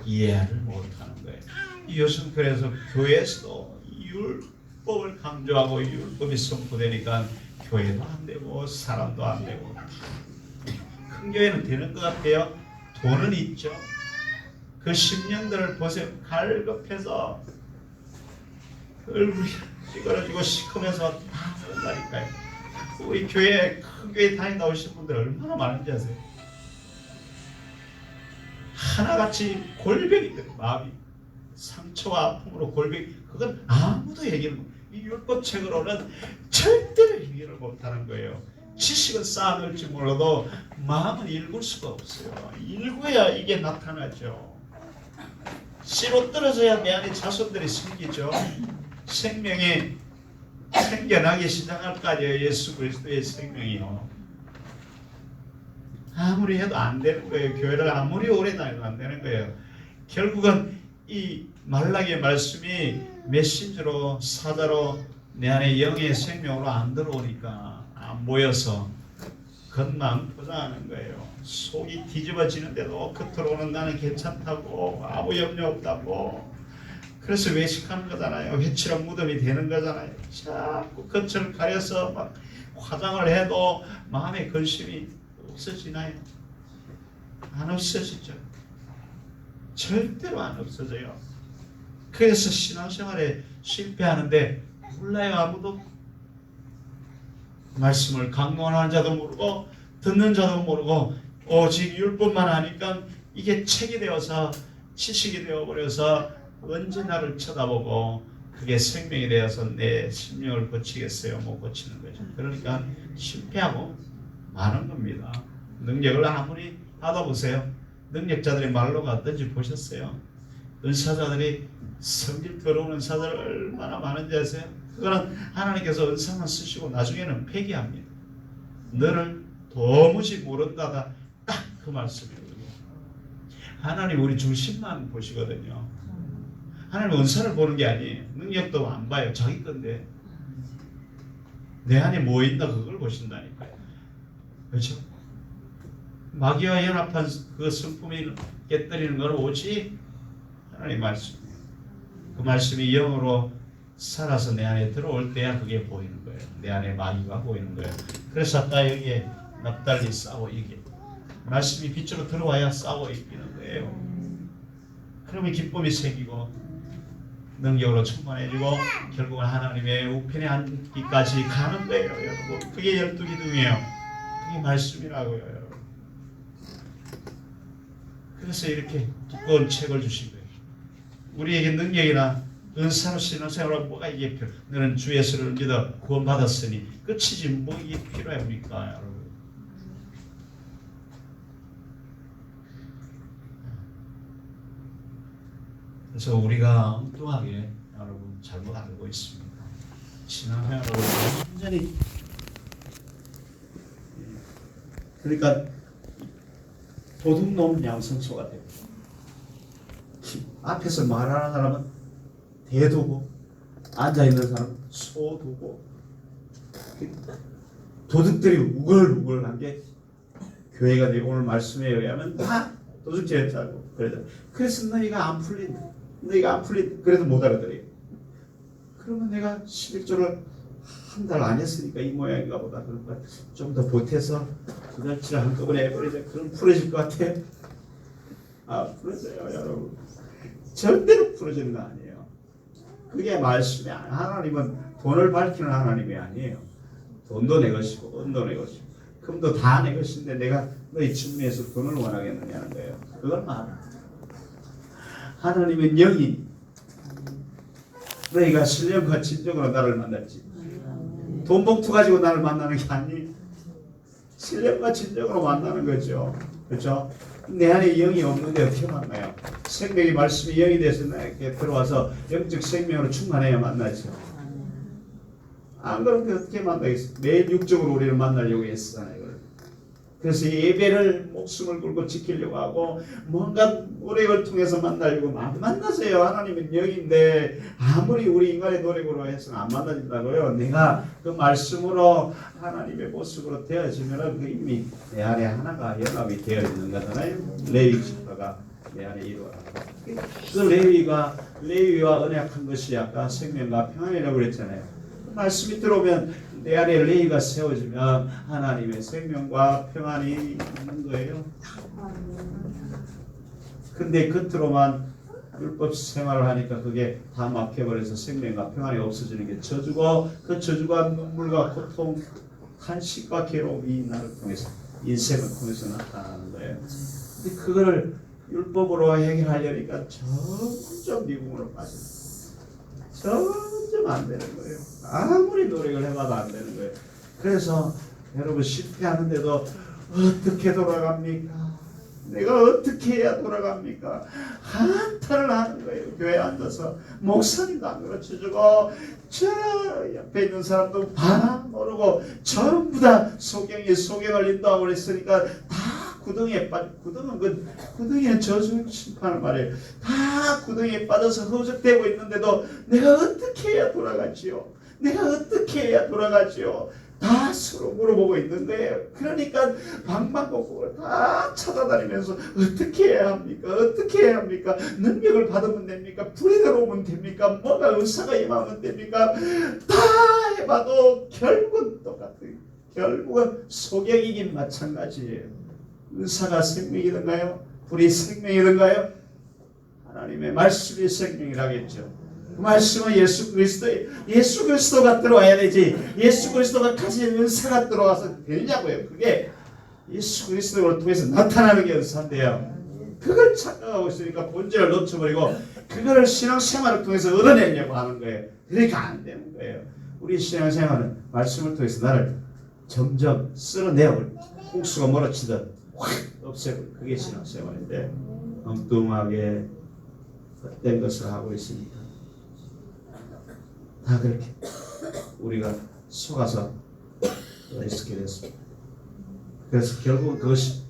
이해를 못하는 거예요. 요즘 그래서 교회에서도 율법을 강조하고 율법이 선포되니까 교회도 안 되고 사람도 안 되고, 큰 교회는 되는 것 같아요. 돈은 있죠. 그 10년들을 보세요. 갈급해서 얼굴이 찌그러지고 시커면서 다 그런다니까요. 우리 교회, 큰 교회 다니다 오신 분들 얼마나 많은지 아세요? 하나같이 골병이 들어요. 마음이 상처와 아픔으로 골병이, 그건 아무도 얘기를 못, 이 율법책으로는 절대로 얘기를 못하는 거예요. 지식은 쌓아놓을지 몰라도 마음은 읽을 수가 없어요. 읽어야 이게 나타나죠. 씨로 떨어져야 내 안에 자손들이 생기죠. 생명이 생겨나기 시작할 거예요. 예수 그리스도의 생명이요. 아무리 해도 안 되는 거예요. 교회를 아무리 오래 다녀도 안 되는 거예요. 결국은 이 말라기의 말씀이 메신저로, 사자로 내 안에 영의 생명으로 안 들어오니까 안 모여서 겉만 포장하는 거예요. 속이 뒤집어지는데도 겉으로는 나는 괜찮다고, 아무 염려 없다고. 그래서 외식하는 거잖아요. 회칠한 무덤이 되는 거잖아요. 자꾸 겉을 가려서 막 화장을 해도 마음의 근심이 없어지나요? 안 없어지죠. 절대로 안 없어져요. 그래서 신앙생활에 실패하는데 몰라요. 아무도. 말씀을 강론하는 자도 모르고 듣는 자도 모르고 오직 율법만 하니까 이게 책이 되어서 지식이 되어버려서 언제 나를 쳐다보고 그게 생명이 되어서 내 심령을 고치겠어요? 못 고치는 거죠. 그러니까 실패하고 마는 겁니다. 능력을 아무리 받아보세요. 능력자들의 말로가 어떤지 보셨어요? 은사자들이 성질 더러운 은사들 얼마나 많은지 아세요? 그거는 하나님께서 은사만 쓰시고 나중에는 폐기합니다. 너를 도무지 모른다가 딱 그 말씀이거든요. 하나님 우리 중심만 보시거든요. 하나님 은사를 보는 게 아니에요. 능력도 안 봐요. 자기 건데 내 안에 뭐 있나 그걸 보신다니까요. 그렇죠? 마귀와 연합한 그 성품이 깨뜨리는 건 오직 하나님의 말씀이에요. 그 말씀이 영으로 살아서 내 안에 들어올 때야 그게 보이는 거예요. 내 안에 마귀가 보이는 거예요. 그래서 아까 여기에 납달리 싸워 이게 말씀이 빛으로 들어와야 싸워 이기는 거예요. 그러면 기쁨이 생기고 능력으로 충만해지고 결국은 하나님의 우편에 앉기까지 가는 거예요. 여러분. 그게 12기둥이에요. 그게 말씀이라고요. 여러분. 그래서 이렇게 두꺼운 책을 주신 거예요. 우리에게 능력이나 은사로 신앙생활하고 뭐가 이게 필요? 너는 주 예수를 믿어 구원받았으니 끝이지 뭐 이게 필요합니까, 여러분? 그래서 우리가 엉뚱하게 여러분 잘못 알고 있습니다. 신앙생활을 완전히 그러니까 도둑놈 양성소가 되고 앞에서 말하는 사람은 대두고 앉아있는 사람은 소두고 도둑들이 우글우글한 게 교회가 되고 오늘 말씀에 의하면 다 도둑질했다고 그러죠. 그래서 너희가 안 풀린다. 그래도 못 알아들어. 그러면 내가 11조를 한 달 안 했으니까 이 모양인가 보다. 그러니까 좀 더 보태서 2달치를 한꺼번에 해버리자. 그럼 풀어질 것 같아요? 풀어져요, 여러분. 절대로 풀어지는 거 아니에요. 그게 말씀이 아니에요. 하나님은 돈을 밝히는 하나님이 아니에요. 돈도 내 것이고 은도 내 것이고 금도 다 내 것인데 내가 너희 주문에서 돈을 원하겠느냐는 거예요. 그걸 말하는 거예요. 하나님은 영이 너희가 신령과 진정으로 나를 만났지. 돈 봉투 가지고 나를 만나는 게 아니, 신령과 진정으로 만나는 거죠. 그렇죠? 내 안에 영이 없는데 어떻게 만나요? 생명의 말씀이 영이 돼서 나에게 들어와서 영적 생명으로 충만해야 만나죠. 안 그런데 어떻게 만나겠어요? 매일 육적으로 우리를 만나려고 했잖아요. 그래서 예배를 목숨을 걸고 지키려고 하고 뭔가 노력을 통해서 만나려고 안 만나세요. 하나님은 영인데 아무리 우리 인간의 노력으로 해서는 안 만나진다고요. 내가 그 말씀으로 하나님의 모습으로 되어지면 그 이미 내 안에 하나가 연합이 되어 있는 거잖아요. 레위 지파가 내 안에 이루어라. 그 레위와 언약한 것이 아까 생명과 평안이라고 그랬잖아요. 그 말씀이 들어오면 내 안에 레위가 세워지면 하나님의 생명과 평안이 있는 거예요. 근데 겉으로만 율법 생활을 하니까 그게 다 막혀버려서 생명과 평안이 없어지는 게 저주고 그 저주가 눈물과 고통, 한식과 괴로움이 나를 통해서 인생을 통해서 나타나는 거예요. 근데 그걸 율법으로 해결하려니까 점점 미궁으로 빠져요. 점점 안 되는 거예요. 아무리 노력을 해봐도 안 되는 거예요. 그래서 여러분 실패하는데도 어떻게 돌아갑니까? 내가 어떻게 해야 돌아갑니까? 한탄을 하는 거예요. 교회에 앉아서 목사님도 안 가르쳐주고 저 옆에 있는 사람도 다 모르고 전부 다 소경을 인도하고 했으니까 다 구덩이에 구덩이는 저주 심판을 말해요. 다 구덩이에 빠져서 허적되고 있는데도 내가 어떻게 해야 돌아가지요? 다 서로 물어보고 있는 거예요. 그러니까 방방곡곡을 다 찾아다니면서 어떻게 해야 합니까? 능력을 받으면 됩니까? 불이 들어오면 됩니까? 뭐가 의사가 임하면 됩니까? 다 해봐도 결국은 똑같아요. 결국은 소경이긴 마찬가지예요. 의사가 생명이든가요? 불이 생명이든가요? 하나님의 말씀이 생명이라겠죠. 그 말씀은 예수 그리스도가 들어와야 되지. 예수 그리스도가 가진 은사가 들어와서 되냐고요. 그게 예수 그리스도를 통해서 나타나는 게 은사인데요. 그걸 착각하고 있으니까 본질을 놓쳐버리고 그거를 신앙생활을 통해서 얻어내려고 하는 거예요. 그러니까 안 되는 거예요. 우리 신앙생활은 말씀을 통해서 나를 점점 쓸어내어버리고 홍수가 몰아치듯 확 없애버리고 그게 신앙생활인데 엉뚱하게 헛된 것을 하고 있으니까 다 그렇게 우리가 속아서 있게 됐습니다. 그래서 결국 그것이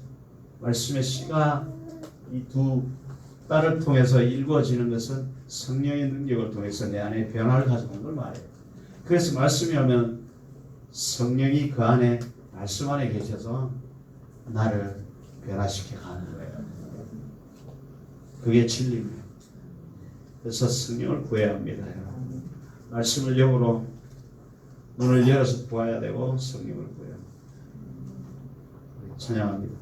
말씀의 씨가 이 두 딸을 통해서 이루어지는 것은 성령의 능력을 통해서 내 안에 변화를 가져오는 걸 말해요. 그래서 말씀이 오면 성령이 그 안에 말씀 안에 계셔서 나를 변화시켜 가는 거예요. 그게 진리입니다. 그래서 성령을 구해야 합니다. 말씀을 영으로 눈을 열어서 보아야 되고 성령을 구해야 합니다. 찬양합니다.